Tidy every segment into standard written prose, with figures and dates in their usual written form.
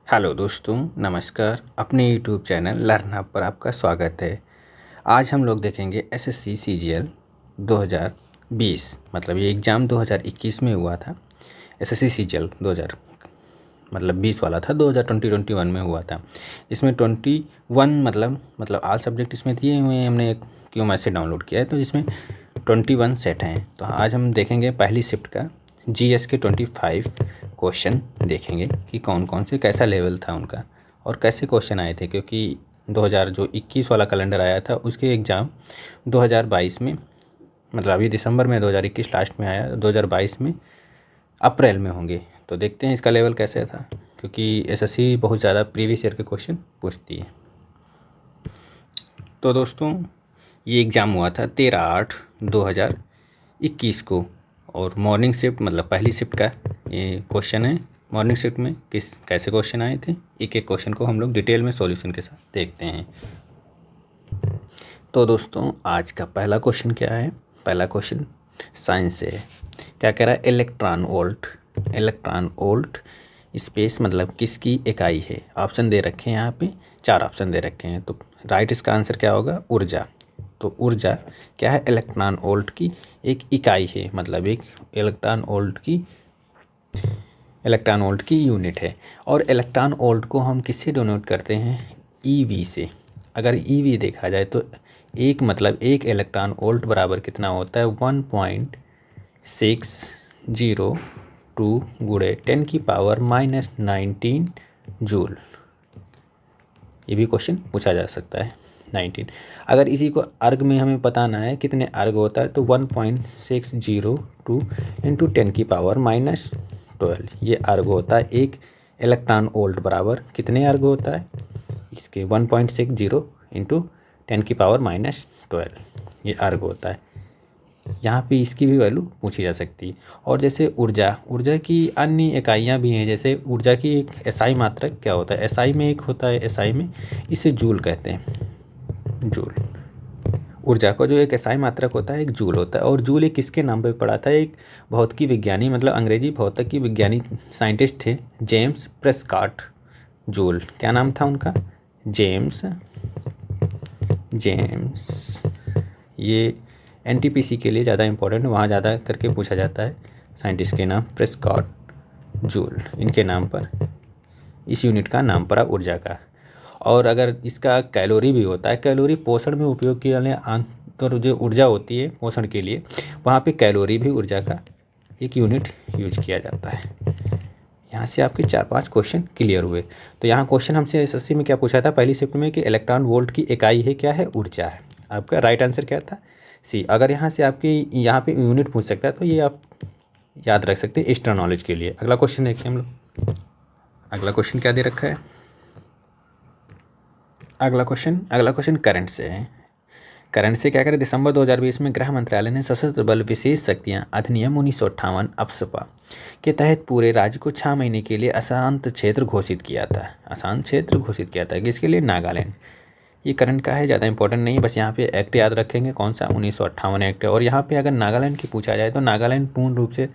Hello दोस्तों, नमस्कार। अपने यूट्यूब चैनल लर्न हब पर आपका स्वागत है। आज हम लोग देखेंगे एसएससी सीजीएल 2020, मतलब ये एग्ज़ाम 2021 में हुआ था। एसएससी सीजीएल 2000 मतलब 20 वाला था, 2021 में हुआ था। इसमें 21 मतलब ऑल सब्जेक्ट इसमें दिए हुए हैं। हमने एक क्यूएमएस से डाउनलोड किया है, तो इसमें 21 सेट हैं। तो आज हम देखेंगे पहली शिफ्ट का जीएस के 25 क्वेश्चन देखेंगे कि कौन कौन से कैसा लेवल था उनका और कैसे क्वेश्चन आए थे, क्योंकि 2021 वाला कैलेंडर आया था, उसके एग्ज़ाम 2022 में, मतलब अभी दिसंबर में 2021 लास्ट में आया, 2022 में अप्रैल में होंगे। तो देखते हैं इसका लेवल कैसे था, क्योंकि एसएससी बहुत ज़्यादा प्रीवियस ईयर के क्वेश्चन पूछती है। तो दोस्तों, ये एग्ज़ाम हुआ था 13/8/2021 को, और मॉर्निंग शिफ्ट मतलब पहली शिफ्ट का ये क्वेश्चन है। मॉर्निंग शिफ्ट में कैसे क्वेश्चन आए थे, एक एक क्वेश्चन को हम लोग डिटेल में सॉल्यूशन के साथ देखते हैं। तो दोस्तों, आज का पहला क्वेश्चन क्या है? पहला क्वेश्चन साइंस से है। क्या कह रहा है? इलेक्ट्रॉन वोल्ट स्पेस मतलब किसकी इकाई है? ऑप्शन दे रखे हैं यहाँ पे, 4 ऑप्शन दे रखे हैं। तो राइट इसका आंसर क्या होगा? ऊर्जा। तो ऊर्जा क्या है? इलेक्ट्रॉन वोल्ट की एक इकाई है, मतलब एक इलेक्ट्रॉन वोल्ट की यूनिट है। और इलेक्ट्रॉन वोल्ट को हम किससे डिनोट करते हैं? ईवी से। अगर ईवी देखा जाए तो एक इलेक्ट्रॉन वोल्ट बराबर कितना होता है? 1.602 गुणे 10⁻⁻19 जूल। ये भी क्वेश्चन पूछा जा सकता है। 19 अगर इसी को अर्ग में हमें बताना है कितने अर्ग होता है, तो 1.602 इंटू 10⁻⁻12 ये अर्ग होता है। एक इलेक्ट्रॉन वोल्ट बराबर कितने अर्ग होता है? इसके 1.60 इंटू 10⁻⁻12 ये अर्ग होता है। यहाँ पे इसकी भी वैल्यू पूछी जा सकती है। और जैसे ऊर्जा की अन्य इकाइयाँ भी हैं। जैसे ऊर्जा की एक एसआई मात्रक क्या होता है? एसआई में एक होता है, एसआई में इसे जूल कहते हैं। जूल, ऊर्जा का जो एक एसआई मात्रक होता है एक जूल होता है। और जूल एक किसके नाम पे पड़ा था? एक भौतिकी विज्ञानी, मतलब अंग्रेजी भौतिकी विज्ञानी साइंटिस्ट थे, जेम्स प्रेस्कॉट जूल। क्या नाम था उनका? जेम्स। ये एनटीपीसी के लिए ज़्यादा इंपॉर्टेंट है, वहाँ ज़्यादा करके पूछा जाता है। साइंटिस्ट के नाम प्रेस्कॉट जूल, इनके नाम पर इस यूनिट का नाम पड़ा ऊर्जा का। और अगर इसका कैलोरी भी होता है, कैलोरी पोषण में उपयोग किए जाने तो जो ऊर्जा होती है पोषण के लिए, वहाँ पे कैलोरी भी ऊर्जा का एक यूनिट यूज किया जाता है। यहाँ से आपके 4-5 क्वेश्चन क्लियर हुए। तो यहाँ क्वेश्चन हमसे एसएससी में क्या पूछा था पहली शिफ्ट में कि इलेक्ट्रॉन वोल्ट की इकाई है क्या है? ऊर्जा है। आपका राइट आंसर क्या था? सी। अगर यहाँ से आपकी यहाँ पे यूनिट पूछ सकता है तो ये आप याद रख सकते हैं एक्स्ट्रा नॉलेज के लिए। अगला क्वेश्चन देखते हैं हम लोग। अगला क्वेश्चन क्या दे रखा है? अगला क्वेश्चन करंट से है। करंट से क्या करें? दिसंबर 2020 में गृह मंत्रालय ने सशस्त्र बल विशेष शक्तियाँ अधिनियम 1958 अप्सपा के तहत पूरे राज्य को 6 महीने के लिए अशांत क्षेत्र घोषित किया था। किसके लिए? नागालैंड। ये करंट का है, ज़्यादा इंपॉर्टेंट नहीं, बस यहाँ पे एक्ट याद रखेंगे कौन सा? 1958 एक्ट है। और यहाँ पे अगर नागालैंड की पूछा जाए तो नागालैंड पूर्ण रूप से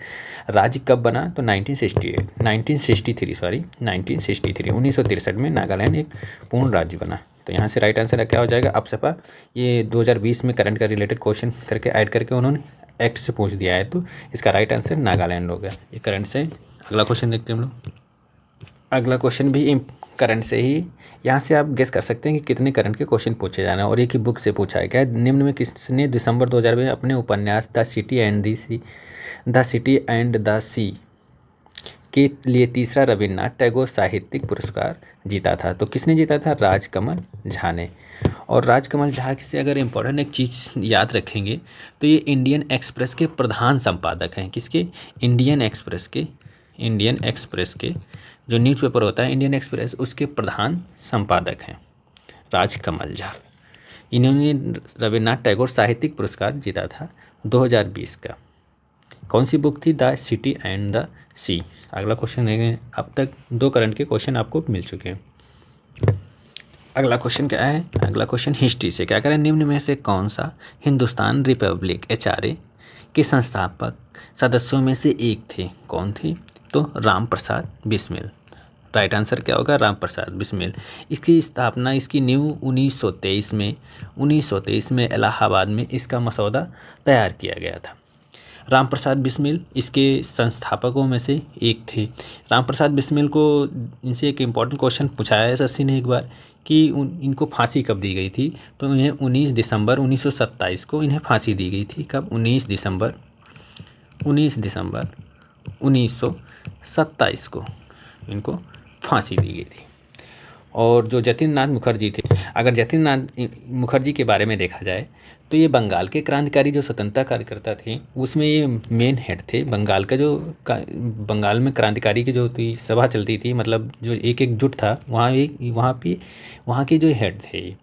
राज्य कब बना? तो 1963 में नागालैंड एक पूर्ण राज्य बना। तो यहाँ से राइट आंसर क्या हो जाएगा? अप्सपा। ये 2020 में करंट का रिलेटेड क्वेश्चन करके ऐड करके उन्होंने एक्ट से पूछ दिया है, तो इसका राइट आंसर नागालैंड हो गया। ये करंट से। अगला क्वेश्चन देखते हैं हम लोग। अगला क्वेश्चन भी करंट से ही। यहाँ से आप गेस कर सकते हैं कि कितने करंट के क्वेश्चन पूछे जाना है, और एक ही बुक से पूछा है। क्या निम्न में किसने दिसंबर 2000 में अपने उपन्यास द सिटी एंड द सी के लिए तीसरा रविन्द्रनाथ टैगोर साहित्यिक पुरस्कार जीता था? तो किसने जीता था? राजकमल झा ने। और राजकमल झा से अगर इम्पोर्टेंट एक चीज़ याद रखेंगे तो ये इंडियन एक्सप्रेस के प्रधान संपादक हैं। किसके? इंडियन एक्सप्रेस के जो न्यूज़पेपर होता है इंडियन एक्सप्रेस, उसके प्रधान संपादक हैं राजकमल झा। इन्होंने रविन्द्रनाथ टैगोर साहित्यिक पुरस्कार जीता था 2020 का। कौन सी बुक थी? द सिटी एंड द सी। अगला क्वेश्चन देखें। अब तक 2 करंट के क्वेश्चन आपको मिल चुके हैं। अगला क्वेश्चन क्या है? अगला क्वेश्चन हिस्ट्री से। क्या करें? निम्न में से कौन सा हिंदुस्तान रिपब्लिक HRA के संस्थापक सदस्यों में से एक थे? कौन थे? तो राम प्रसाद बिस्मिल। राइट आंसर क्या होगा? राम प्रसाद बिस्मिल। इसकी स्थापना, इसकी नींव 1923 में इलाहाबाद में इसका मसौदा तैयार किया गया था। राम प्रसाद बिस्मिल इसके संस्थापकों में से एक थे। राम प्रसाद बिस्मिल को इनसे एक इम्पॉर्टेंट क्वेश्चन पूछा है एसएससी ने एक बार कि इनको फांसी कब दी गई थी, तो इन्हें 19 दिसंबर 1927 को इन्हें फांसी दी गई थी। कब? 19 दिसंबर 1927 को इनको फांसी दी गई थी। और जो जतिन नाथ मुखर्जी थे, अगर जतिन नाथ मुखर्जी के बारे में देखा जाए तो ये बंगाल के क्रांतिकारी जो स्वतंत्रता कार्यकर्ता थे उसमें ये मेन हेड थे। बंगाल का जो बंगाल में क्रांतिकारी की जो थी सभा चलती थी, मतलब जो एक जुट था वहाँ के जो हेड थे।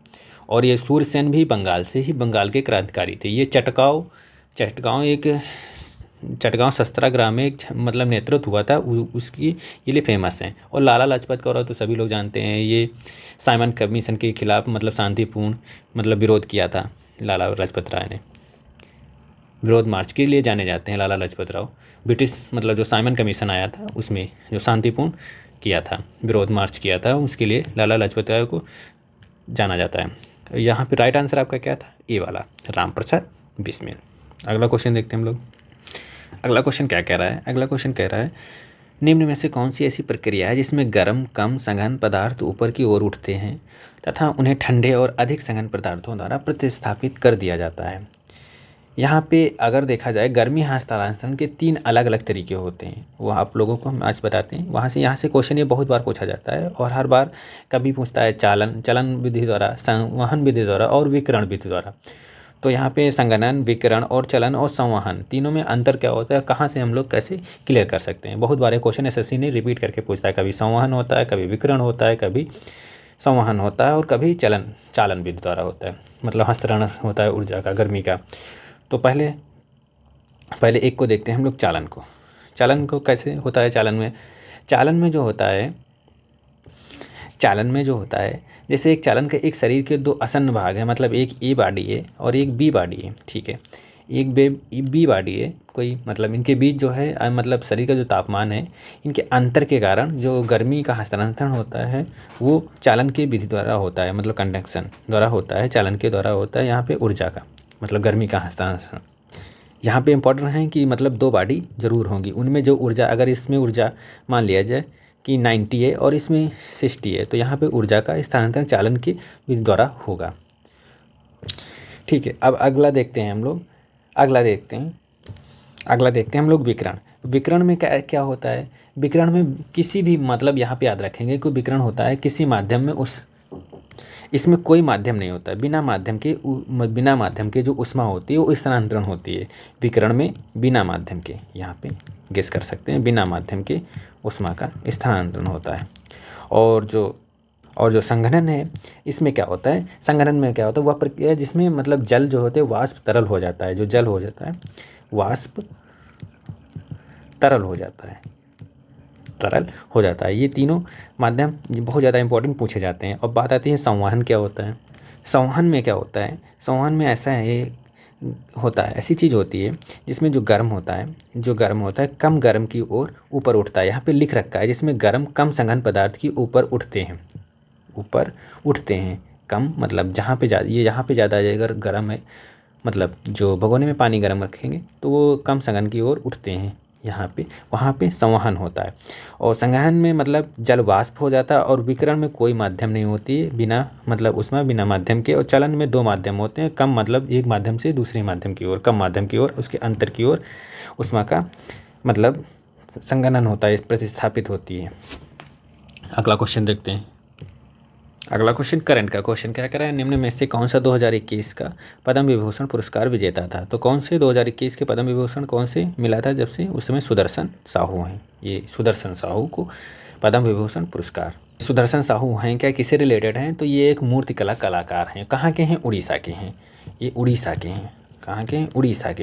और ये सूरसेन भी बंगाल से ही, बंगाल के क्रांतिकारी थे। ये चटगांव शस्त्राग्राम में एक मतलब नेतृत्व हुआ था उसकी, ये लिए फेमस हैं। और लाला लाजपत राय तो सभी लोग जानते हैं, ये साइमन कमीशन के खिलाफ मतलब शांतिपूर्ण मतलब विरोध किया था। लाला लाजपत राय ने विरोध मार्च के लिए जाने जाते हैं लाला लाजपत राय। ब्रिटिश मतलब जो साइमन कमीशन आया था उसमें जो शांतिपूर्ण किया था, विरोध मार्च किया था, उसके लिए लाला लाजपत राय को जाना जाता है। यहाँ पे राइट आंसर आपका क्या था? ए वाला, राम प्रसाद बिस्मिल। अगला क्वेश्चन देखते हैं हम लोग। अगला क्वेश्चन क्या कह रहा है? अगला क्वेश्चन कह रहा है निम्न में से कौन सी ऐसी प्रक्रिया है जिसमें गर्म कम सघन पदार्थ ऊपर की ओर उठते हैं तथा उन्हें ठंडे और अधिक सघन पदार्थों द्वारा प्रतिस्थापित कर दिया जाता है। यहाँ पे अगर देखा जाए गर्मी हस्तांतरण के 3 अलग अलग तरीके होते हैं, वो आप लोगों को हम आज बताते हैं। यहाँ से क्वेश्चन ये बहुत बार पूछा जाता है और हर बार कभी पूछता है चलन विधि द्वारा, संवहन विधि द्वारा और विकिरण विधि द्वारा। तो यहाँ पे संगणन, विकिरण और चलन और संवहन तीनों में अंतर क्या होता है, कहाँ से हम लोग कैसे क्लियर कर सकते हैं। बहुत बार क्वेश्चन एसएससी ने रिपीट करके पूछता है, कभी संवहन होता है, कभी विकिरण होता है, कभी संवहन होता है और कभी चालन विधि द्वारा होता है, मतलब हस्तांतरण होता है ऊर्जा का, गर्मी का। तो पहले एक को देखते हैं हम लोग, चालन को कैसे होता है। चालन में जो होता है जैसे एक चालन का एक शरीर के 2 आसन्न भाग है, मतलब एक ए बॉडी है और एक बी बॉडी है, ठीक है। एक बी बॉडी है कोई, मतलब इनके बीच जो है मतलब शरीर का जो तापमान है, इनके अंतर के कारण जो गर्मी का हस्तांतरण होता है वो चालन के विधि द्वारा होता है, मतलब कंडक्शन द्वारा होता है, चालन के द्वारा होता है। यहाँ पे ऊर्जा का मतलब गर्मी का हस्तांतरण। यहाँ पे इम्पोर्टेंट है कि मतलब 2 बॉडी जरूर होंगी, उनमें जो ऊर्जा, अगर इसमें ऊर्जा मान लिया जाए कि 90 है और इसमें 60 है, तो यहाँ पे ऊर्जा का स्थानांतरण चालन के विधि द्वारा होगा, ठीक है। अब अगला देखते हैं हम लोग विकिरण में क्या होता है। विकिरण में किसी भी मतलब यहाँ पे याद रखेंगे कि विकिरण होता है किसी माध्यम में इसमें कोई माध्यम नहीं होता है, बिना माध्यम के जो ऊष्मा होती है वो स्थानांतरण होती है विकिरण में, बिना माध्यम के। यहाँ पे गेस कर सकते हैं, बिना माध्यम के ऊष्मा का स्थानांतरण होता है। और जो संघनन है, इसमें क्या होता है, संघनन में क्या होता है, वह प्रक्रिया जिसमें मतलब जल जो होते हैं वाष्प तरल हो जाता है, जो जल हो जाता है वाष्प तरल हो जाता है। ये तीनों माध्यम बहुत ज़्यादा इंपॉर्टेंट पूछे जाते हैं। अब बात आती है संवहन क्या होता है। संवहन में क्या होता है, संवहन में ऐसी चीज़ होती है जिसमें जो गर्म होता है कम गर्म की ओर ऊपर उठता है। यहाँ पे लिख रखा है जिसमें गर्म कम सघन पदार्थ की ऊपर उठते हैं। कम मतलब यहाँ पे ज़्यादा अगर गर्म है, मतलब जो भगोने में पानी गर्म रखेंगे तो वो कम सघन की ओर उठते हैं, वहाँ पे संवहन होता है। और संवहन में मतलब जल वाष्प हो जाता है और विकिरण में कोई माध्यम नहीं होती है, बिना माध्यम के। और चलन में 2 माध्यम होते हैं, कम मतलब एक माध्यम से दूसरे माध्यम की ओर, कम माध्यम की ओर, उसके अंतर की ओर ऊष्मा का मतलब संघनन होता है, प्रतिस्थापित होती है। अगला क्वेश्चन देखते हैं। अगला क्वेश्चन करंट का क्वेश्चन क्या कह रहा है, निम्न में से कौन सा 2021 का पद्म विभूषण पुरस्कार विजेता था। तो कौन से 2021 के पद्म विभूषण कौन से मिला था, जब से उस समय सुदर्शन साहू हैं। ये सुदर्शन साहू को पद्म विभूषण पुरस्कार, सुदर्शन साहू हैं क्या, किससे रिलेटेड हैं, तो ये एक मूर्तिकला कलाकार हैं। कहाँ के हैं, उड़ीसा के हैं। ये उड़ीसा के हैं, कहाँ के हैं, उड़ीसा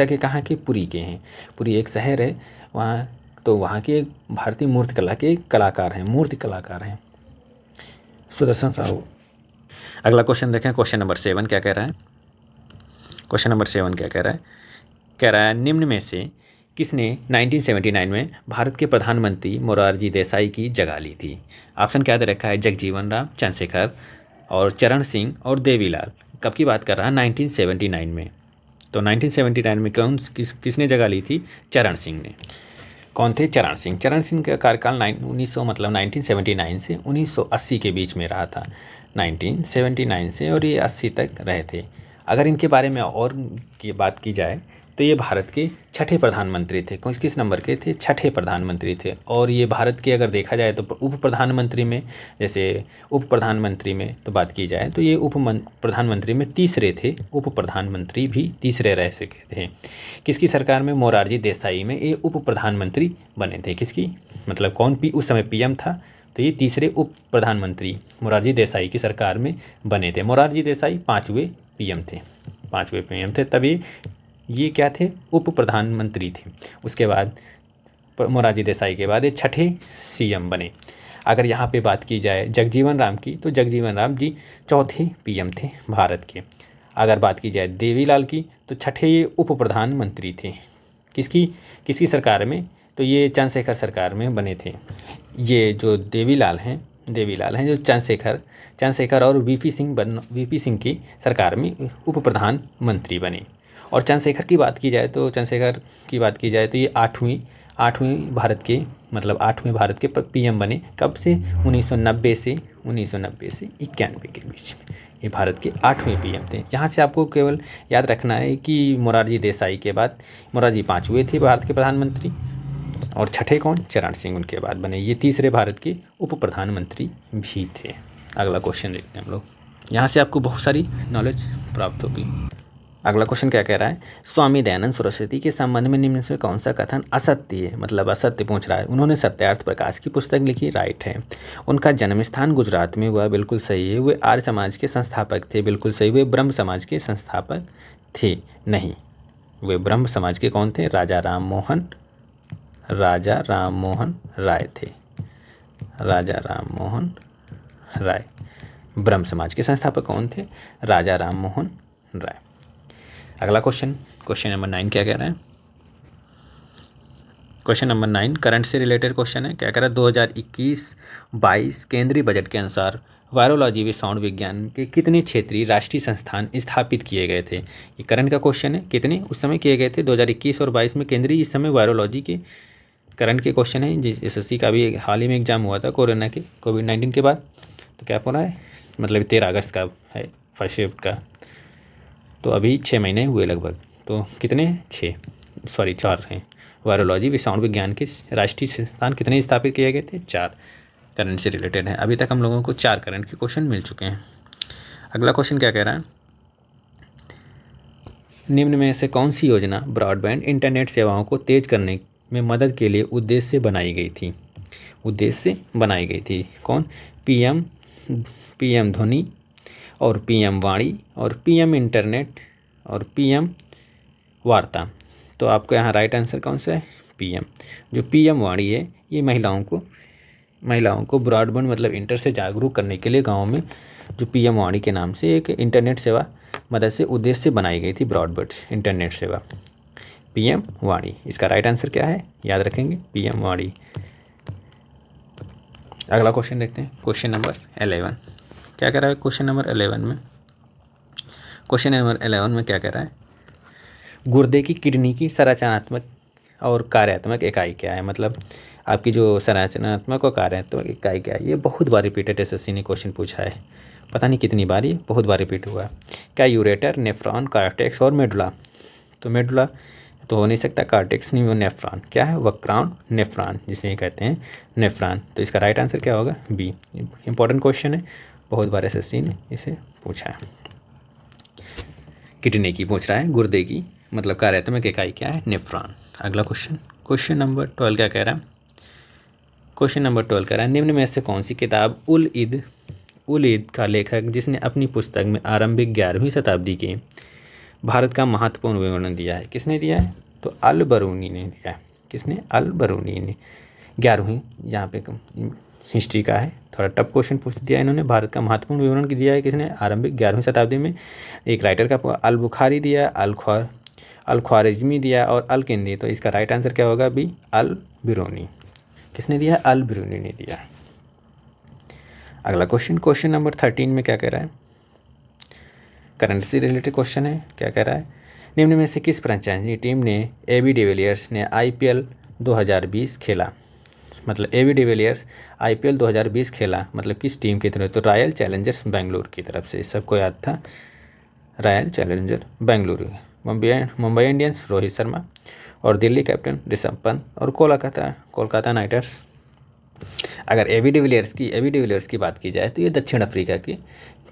के कहाँ के, पुरी के हैं। पुरी एक शहर है वहाँ, तो वहाँ के भारतीय मूर्तिकला के कलाकार हैं सुदर्शन साहू। अगला क्वेश्चन देखें, क्वेश्चन नंबर 7 क्या कह रहा है। कह रहा है निम्न में से किसने 1979 में भारत के प्रधानमंत्री मोरारजी देसाई की जगह ली थी? ऑप्शन क्या दे रखा है? जगजीवन राम, चंद्रशेखर और चरण सिंह और देवीलाल। कब की बात कर रहा है? 1979 में। तो 1979 में किसने जगह ली थी? चरण सिंह ने। कौन थे? चरण सिंह। चरण सिंह का कार्यकाल 1900 मतलब 1979 से 1980 के बीच में रहा था। 1979 से और ये 80 तक रहे थे। अगर इनके बारे में और की बात की जाए तो ये भारत के छठे प्रधानमंत्री थे। किस नंबर के थे? छठे प्रधानमंत्री थे। और ये भारत के अगर देखा जाए तो उप प्रधानमंत्री में, जैसे उप प्रधानमंत्री में तो बात की जाए तो ये प्रधानमंत्री में तीसरे थे। उप प्रधानमंत्री भी तीसरे रह सके थे। किसकी सरकार में? मोरारजी देसाई में ये उप प्रधानमंत्री बने थे। किसकी मतलब कौन उस समय पीएम था? तो ये तीसरे उप प्रधानमंत्री मोरारजी देसाई की सरकार में बने थे। मोरारजी देसाई पाँचवें पीएम थे। तभी ये क्या थे? उप प्रधानमंत्री थे। उसके बाद मोरारजी देसाई के बाद ये छठे सीएम बने। अगर यहाँ पे बात की जाए जगजीवन राम की तो जगजीवन राम जी चौथे पीएम थे भारत के। अगर बात की जाए देवीलाल की तो छठे ये उप प्रधानमंत्री थे। किसकी सरकार में? तो ये चंद्रशेखर सरकार में बने थे। ये जो देवीलाल हैं जो चंद्रशेखर और वीपी सिंह की सरकार में उप प्रधानमंत्री बने। और चंद्रशेखर की बात की जाए तो ये आठवीं भारत के पीएम बने। कब से? 1990 से 91 के बीच में ये भारत के 8वें पीएम थे। यहाँ से आपको केवल याद रखना है कि मोरारजी देसाई के बाद मोरारजी 5वें थे भारत के प्रधानमंत्री और छठे कौन? चरण सिंह उनके बाद बने। ये तीसरे भारत के उप प्रधानमंत्री भी थे। अगला क्वेश्चन देखते हैं हम लोग। यहाँ से आपको बहुत सारी नॉलेज प्राप्त होगी। अगला क्वेश्चन क्या कह रहा है? स्वामी दयानंद सरस्वती के संबंध में निम्न में कौन सा कथन असत्य है? मतलब असत्य पूछ रहा है। उन्होंने सत्यार्थ प्रकाश की पुस्तक लिखी, राइट है। उनका जन्म स्थान गुजरात में हुआ, बिल्कुल सही है। वे आर्य समाज के संस्थापक थे, बिल्कुल सही। वे ब्रह्म समाज के संस्थापक थे, नहीं। वे ब्रह्म समाज के कौन थे? राजा राम मोहन राय थे। राजा राम मोहन राय। ब्रह्म समाज के संस्थापक कौन थे? राजा राम मोहन राय। अगला क्वेश्चन नंबर 9 क्या कह रहा है? क्वेश्चन नंबर 9 करंट से रिलेटेड क्वेश्चन है। क्या कह रहा है? 2021-22 केंद्रीय बजट के अनुसार वायरोलॉजी व साउंड विज्ञान के कितने क्षेत्रीय राष्ट्रीय संस्थान स्थापित किए गए थे? ये करंट का क्वेश्चन है। कितने उस समय किए गए थे? 2021 और 22 में केंद्रीय। इस समय वायरोलॉजी के करंट के क्वेश्चन है। जिस एसएससी का भी हाल ही में एग्जाम हुआ था कोविड-19 के बाद। तो क्या हो रहा है? मतलब 13 अगस्त का है फर्स्ट शिफ्ट का। तो अभी 6 महीने हुए लगभग। तो कितने? 4 हैं। वायरोलॉजी व साउंड विज्ञान के राष्ट्रीय संस्थान कितने स्थापित किए गए थे? 4। करंट से रिलेटेड है। अभी तक हम लोगों को 4 करंट के क्वेश्चन मिल चुके हैं। अगला क्वेश्चन क्या कह रहा है? निम्न में से कौन सी योजना ब्रॉडबैंड इंटरनेट सेवाओं को तेज करने में मदद के लिए उद्देश्य से बनाई गई थी? कौन? पीएम ध्वनि और पीएम वाणी और पीएम इंटरनेट और पीएम वार्ता। तो आपको यहाँ राइट आंसर कौन सा है? पीएम। जो पीएम वाणी है ये महिलाओं को ब्रॉडबैंड मतलब इंटर से जागरूक करने के लिए गाँव में जो पीएम वाणी के नाम से एक इंटरनेट सेवा मदद से उद्देश्य से बनाई गई थी ब्रॉडबैंड इंटरनेट सेवा। पीएम वाणी इसका राइट आंसर क्या है? याद रखेंगे, पीएम वाणी। अगला क्वेश्चन देखते हैं। क्वेश्चन नंबर 11 क्या कह रहा है? क्वेश्चन नंबर 11 में क्या कह रहा है? गुर्दे की किडनी की संरचनात्मक और कार्यात्मक इकाई क्या है? मतलब आपकी जो संरचनात्मक और कार्यात्मक इकाई क्या है? ये बहुत बार रिपीटेड एसएससी ने क्वेश्चन पूछा है। पता नहीं कितनी बार, ये बहुत बार रिपीट हुआ है। क्या यूरेटर, नेफ्रॉन, कार्टेक्स और मेडुला? तो मेडुला तो हो नहीं सकता, कार्टेक्स नहीं, वो नेफ्रॉन। क्या है? वक्राउंड नेफ्रॉन, जिसे कहते हैं नेफ्रॉन। तो इसका राइट आंसर क्या होगा? बी। इंपॉर्टेंट क्वेश्चन है, बहुत बार एसएससी ने इसे पूछा है। किडनी की पूछ रहा है, गुर्दे की मतलब कार्यात्मक इकाई क्या है? नेफ्रॉन। अगला क्वेश्चन नंबर 12 क्या कह रहा है? क्वेश्चन नंबर 12 कह रहा है, निम्न में से कौन सी किताब उल ईद का लेखक जिसने अपनी पुस्तक में आरंभिक 11वीं शताब्दी के भारत का महत्वपूर्ण विवरण दिया है? किसने दिया है? तो अल बरूनी ने दिया है। किसने? अल बरूनी ने। 11वीं यहाँ पे हिस्ट्री का है, थोड़ा टफ क्वेश्चन पूछ दिया इन्होंने। भारत का महत्वपूर्ण विवरण दिया है किसने? आरंभिक 11वीं शताब्दी में। एक राइटर का अल बुखारी दिया, अल ख्वारिज़मी दिया और अल किंदी, तो इसका राइट आंसर क्या होगा? बी, अल बिरूनी। किसने दिया? अल बिरूनी ने दिया। अगला क्वेश्चन, क्वेश्चन नंबर 13 में क्या कह रहा है? करंट से रिलेटेड क्वेश्चन है। क्या कह रहा है? निम्न में से किस फ्रेंचाइजी टीम ने AB डिविलियर्स ने IPL 2020 खेला? मतलब AB डिविलियर्स IPL 2020 खेला मतलब किस टीम की तरफ? तो रॉयल चैलेंजर्स बेंगलुरु की तरफ से। सबको याद था, royal challenger Bengaluru. Mumbai Indians Rohit Sharma, और दिल्ली कैपिटन ऋषभ पंत, और कोलकाता नाइट राइडर्स। अगर AB डिविलियर्स की बात की जाए तो ये दक्षिण अफ्रीका के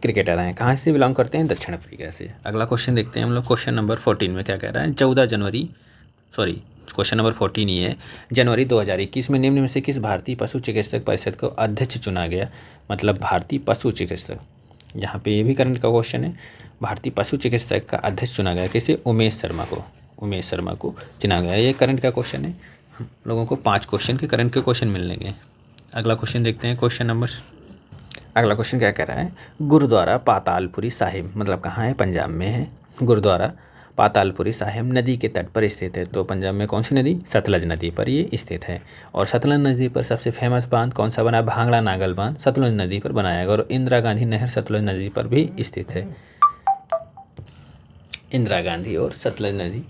क्रिकेटर हैं। कहाँ से बिलोंग करते हैं? दक्षिण अफ्रीका से। अगला क्वेश्चन देखते हैं हम लोग। क्वेश्चन नंबर 14 में क्या कह रहा है? क्वेश्चन नंबर 14 ही है। जनवरी 2021 में निम्न में से किस भारतीय पशु चिकित्सक परिषद को अध्यक्ष चुना गया? मतलब भारतीय पशु चिकित्सक, यहाँ पे ये भी करंट का क्वेश्चन है। भारतीय पशु चिकित्सक का अध्यक्ष चुना गया किसे? उमेश शर्मा को चुना गया। ये करंट का क्वेश्चन है। हम लोगों को 5 क्वेश्चन के करंट के क्वेश्चन मिलेंगे। अगला क्वेश्चन देखते हैं। अगला क्वेश्चन क्या कह रहा है? गुरुद्वारा पातालपुरी साहिब मतलब कहाँ है? पंजाब में है। गुरुद्वारा पातालपुरी साहिब नदी के तट पर स्थित है। तो पंजाब में कौन सी नदी? सतलज नदी पर ये स्थित है। और सतलज नदी पर सबसे फेमस बांध कौन सा बना? भांगड़ा नागल बांध सतलज नदी पर बनाया गया। और इंदिरा गांधी नहर सतलज नदी पर भी स्थित है। इंदिरा गांधी और सतलज नदी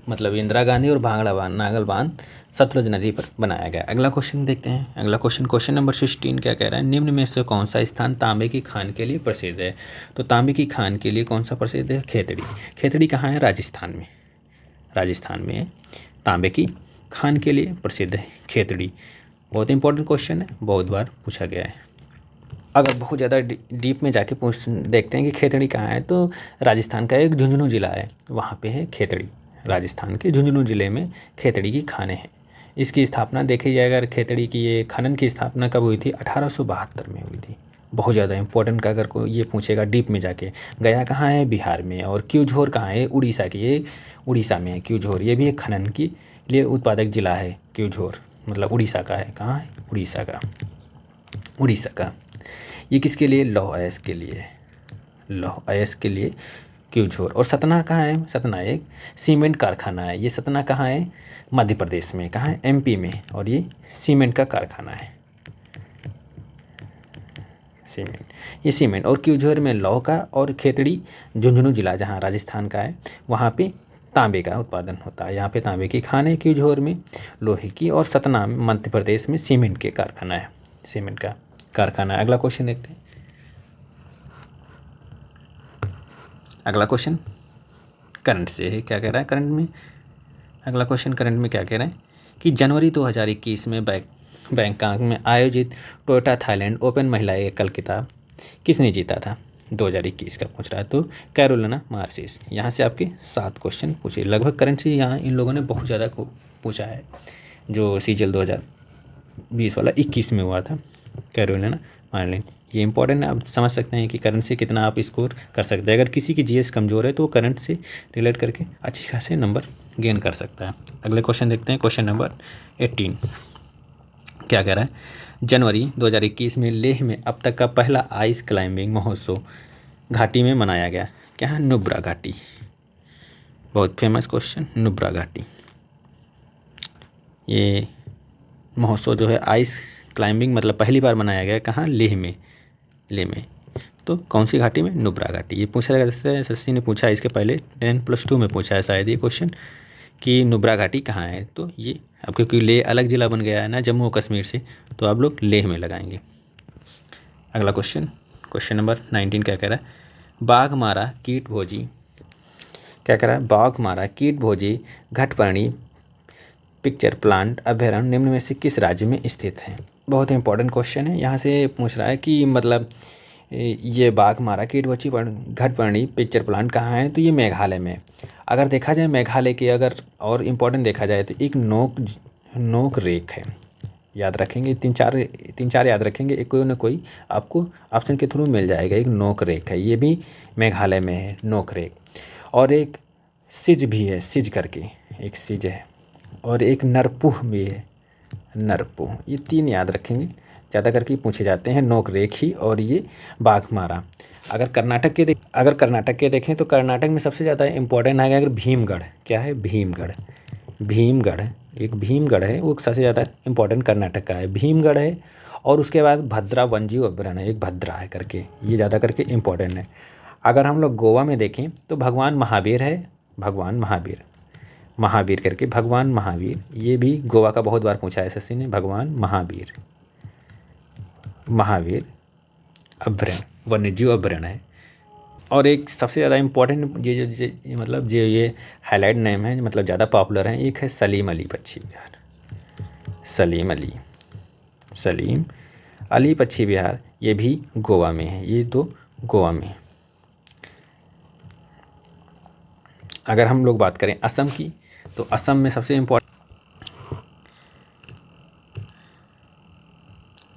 मतलब इंदिरा गांधी और भांगड़ा नागल बांध सतलज नदी पर बनाया गया। अगला क्वेश्चन देखते हैं। अगला क्वेश्चन नंबर 16 क्या कह रहा है? निम्न में से कौन सा स्थान तांबे की खान के लिए प्रसिद्ध है? तो तांबे की खान के लिए कौन सा प्रसिद्ध है? खेतड़ी। खेतड़ी कहाँ है? राजस्थान में तांबे की खान के लिए प्रसिद्ध है खेतड़ी। बहुत इंपॉर्टेंट क्वेश्चन है, बहुत बार पूछा गया है। अगर बहुत ज़्यादा डीप में जाके देखते हैं कि खेतड़ी कहाँ है, तो राजस्थान का एक झुंझुनू ज़िला है, वहाँ पे है खेतड़ी। राजस्थान के झुंझुनू ज़िले में खेतड़ी की खानें हैं। इसकी स्थापना देखी जाए अगर खेतड़ी की ये खनन की स्थापना कब हुई थी? 1872 में हुई थी। बहुत ज़्यादा इंपॉर्टेंट का अगर कोई ये पूछेगा डीप में जाके। गया कहाँ है? बिहार में। और क्यूझोर कहाँ है? उड़ीसा की। ये उड़ीसा में है क्यूझोर। ये भी एक खनन के लिए उत्पादक जिला है क्यूझोर, मतलब उड़ीसा का है। कहाँ है? उड़ीसा का। ये किसके लिए? लौह अयस्क के लिए क्यूझोर। और सतना कहाँ है? सतना एक सीमेंट कारखाना है। ये सतना कहाँ है? मध्य प्रदेश में। कहाँ है? MP में। और ये सीमेंट का कारखाना है। सीमेंट और क्यूझोर में लौह का, और खेतड़ी झुंझुनू जिला जहाँ राजस्थान का है वहाँ पे तांबे का उत्पादन होता है। यहाँ पे तांबे की खान है क्यूझोर में, लोहे की, और सतना मध्य प्रदेश में सीमेंट का कारखाना है। अगला क्वेश्चन देखते हैं। अगला क्वेश्चन करंट से है। क्या कह रहा है करंट में? अगला क्वेश्चन करंट में क्या कह रहा है कि जनवरी 2021 में बैंकॉक में आयोजित टोयोटा थाईलैंड ओपन महिला एकल खिताब किसने जीता था? 2021 का पूछ रहा है। तो कैरोलिना मार्सिस। यहाँ से आपके 7 क्वेश्चन पूछे। लगभग करंट से यहाँ इन लोगों ने बहुत ज़्यादा को पूछा है। जो CGL 2020 वाला 21 में हुआ था, कैरोलिना मार्लिन। ये इंपॉर्टेंट है, आप समझ सकते हैं कि करंट से कितना आप स्कोर कर सकते हैं। अगर किसी की GS कमज़ोर है तो वो करंट से रिलेट करके अच्छे खासे नंबर गेन कर सकता है। अगले क्वेश्चन देखते हैं। क्वेश्चन नंबर 18 क्या कह रहा है? जनवरी 2021 में लेह में अब तक का पहला आइस क्लाइंबिंग महोत्सव घाटी में मनाया गया। क्या है? नुब्रा घाटी। बहुत फेमस क्वेश्चन, नुब्रा घाटी। ये महोत्सव जो है आइस क्लाइंबिंग मतलब पहली बार मनाया गया। कहाँ? लेह में। तो कौन सी घाटी में? नुब्रा घाटी। ये पूछा गया जैसे SSC ने पूछा है इसके पहले 10+2 में पूछा है शायद ये क्वेश्चन कि नुब्रा घाटी कहाँ है। तो ये अब क्योंकि लेह अलग ज़िला बन गया है ना जम्मू और कश्मीर से, तो आप लोग लेह में लगाएंगे। अगला क्वेश्चन नंबर 19 क्या कह रहा है? बाघमारा कीटभोजी क्या कह रहा है? बाघमारा कीटभोजी घटपर्णी पिक्चर प्लांट अभयारण्य निम्न में से किस राज्य में स्थित है? बहुत इंपॉर्टेंट क्वेश्चन है। यहाँ से पूछ रहा है कि मतलब ये बाघमारा कीटभोजी घटपर्णी पिक्चर प्लांट कहाँ है? तो ये मेघालय में। अगर देखा जाए मेघालय के अगर और इम्पोर्टेंट देखा जाए तो एक नोक रेक है। याद रखेंगे, तीन चार याद रखेंगे, एक कोई ना कोई आपको ऑप्शन के थ्रू मिल जाएगा। एक नोक रेक है, ये भी मेघालय में है, नोक रेक। और एक सिज भी है, सिज करके एक सिज है। और एक नरपुह भी है, नरपुह। ये 3 याद रखेंगे। ज़्यादा करके पूछे जाते हैं, नोकरेखी और ये बाघमारा। अगर कर्नाटक के देखें तो कर्नाटक में सबसे ज़्यादा इंपॉर्टेंट आएगा अगर भीमगढ़। क्या है? भीमगढ़। भीमगढ़, एक भीमगढ़ है, वो सबसे ज़्यादा इंपॉर्टेंट कर्नाटक का है, भीमगढ़ है। और उसके बाद भद्रा वन्यजीव अभयारण्य है, एक भद्रा है करके, ये ज़्यादा करके इंपॉर्टेंट है। अगर हम लोग गोवा में देखें तो भगवान महावीर है, भगवान महावीर, महावीर करके भगवान महावीर, ये भी गोवा का बहुत बार पूछा है एसएससी ने, भगवान महावीर, महावीर अभयारण्य, वन्यजीव अभयारण्य है। और एक सबसे ज़्यादा इम्पोर्टेंट ये मतलब जो ये हाईलाइट नेम है, मतलब ज़्यादा पॉपुलर है, एक है सलीम अली पक्षी विहार, सलीम अली पक्षी विहार, ये भी गोवा में है, ये तो गोवा में है। अगर हम लोग बात करें असम की, तो असम में सबसे इम्पोर्टेंट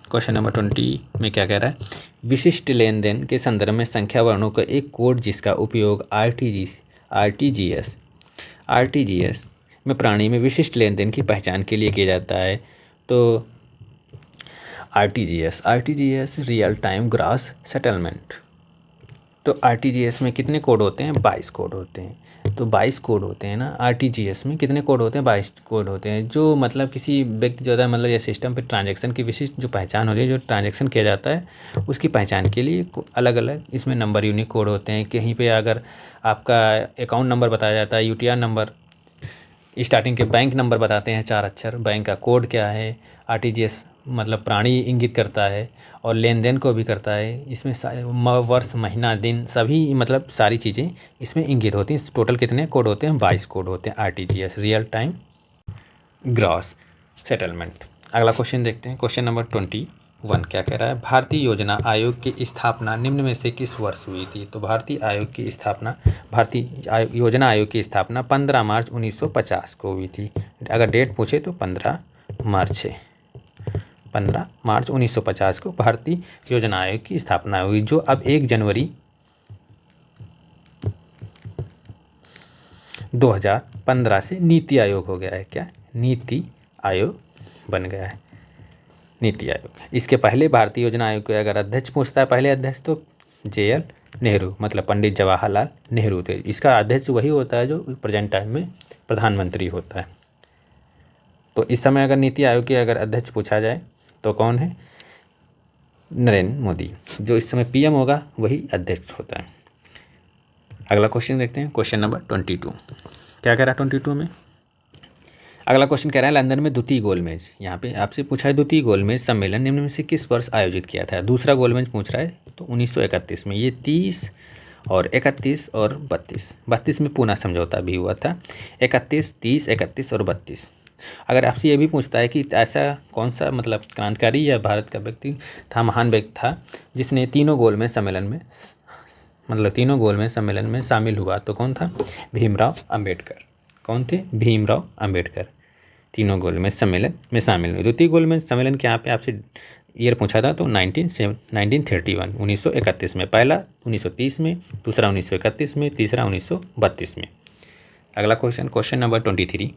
क्वेश्चन नंबर 20 में क्या कह रहा है? विशिष्ट लेन देन के संदर्भ में संख्या वर्णों का एक कोड जिसका उपयोग आरटीजीएस में प्राणी में विशिष्ट लेन देन की पहचान के लिए किया जाता है। तो RTGS real time gross settlement. तो आरटीजीएस में कितने कोड होते हैं? 22 कोड होते हैं। तो 22 कोड होते हैं ना, आरटीजीएस में कितने कोड होते हैं? 22 कोड होते हैं, जो मतलब किसी व्यक्ति जो है मतलब ये सिस्टम पे ट्रांजैक्शन की विशिष्ट जो पहचान होती है, जो ट्रांजैक्शन किया जाता है उसकी पहचान के लिए अलग अलग इसमें नंबर यूनिक कोड होते हैं। कहीं पे अगर आपका अकाउंट नंबर बताया जाता है, यूटीआर नंबर, स्टार्टिंग के बैंक नंबर बताते हैं 4 अक्षर, बैंक का कोड क्या है, आरटीजीएस मतलब प्राणी इंगित करता है और लेन देन को भी करता है। इसमें वर्ष, महीना, दिन सभी मतलब सारी चीज़ें इसमें इंगित होती हैं। टोटल कितने कोड होते हैं? 22 कोड होते हैं RTGS, real time gross settlement. अगला क्वेश्चन देखते हैं, क्वेश्चन नंबर 21 क्या कह रहा है? भारतीय योजना आयोग की स्थापना निम्न में से किस वर्ष हुई थी? तो भारतीय योजना आयोग की स्थापना 15 मार्च 1950 को हुई थी। अगर डेट पूछे तो 15 मार्च 1950 को भारतीय योजना आयोग की स्थापना हुई, जो अब 1 जनवरी 2015 से नीति आयोग हो गया है। क्या? नीति आयोग बन गया है, नीति आयोग। इसके पहले भारतीय योजना आयोग के अगर अध्यक्ष पूछता है, पहले अध्यक्ष तो JL नेहरू मतलब पंडित जवाहरलाल नेहरू थे। इसका अध्यक्ष वही होता है जो प्रेजेंट टाइम में प्रधानमंत्री होता है। तो इस समय अगर नीति आयोग के अगर अध्यक्ष पूछा जाए तो कौन है? नरेंद्र मोदी। जो इस समय PM होगा वही अध्यक्ष होता है। अगला क्वेश्चन देखते हैं, क्वेश्चन नंबर 22 क्या कह रहा है? 22 में अगला क्वेश्चन कह रहा है लंदन में द्वितीय गोलमेज, यहाँ पे आपसे पूछा है द्वितीय गोलमेज सम्मेलन निम्न में से किस वर्ष आयोजित किया था? दूसरा गोलमेज पूछ रहा है, तो 1931 में। ये 30 और 31 और 32 में पूना समझौता भी हुआ था। 31, 30, 31 और 32। अगर आपसे ये भी पूछता है कि ऐसा कौन सा मतलब क्रांतिकारी या भारत का व्यक्ति था, महान व्यक्ति था, जिसने तीनों गोलमेज सम्मेलन में शामिल हुआ, तो कौन था? भीमराव अम्बेडकर। कौन थे? भीमराव अम्बेडकर तीनों गोलमेज सम्मेलन में शामिल हुए। द्वितीय गोलमेज सम्मेलन के यहाँ पे आपसे ईयर पूछा था, तो 1931 1931 में, पहला 1930 में, दूसरा 1931 में, तीसरा 1932 में। अगला क्वेश्चन, क्वेश्चन नंबर 23।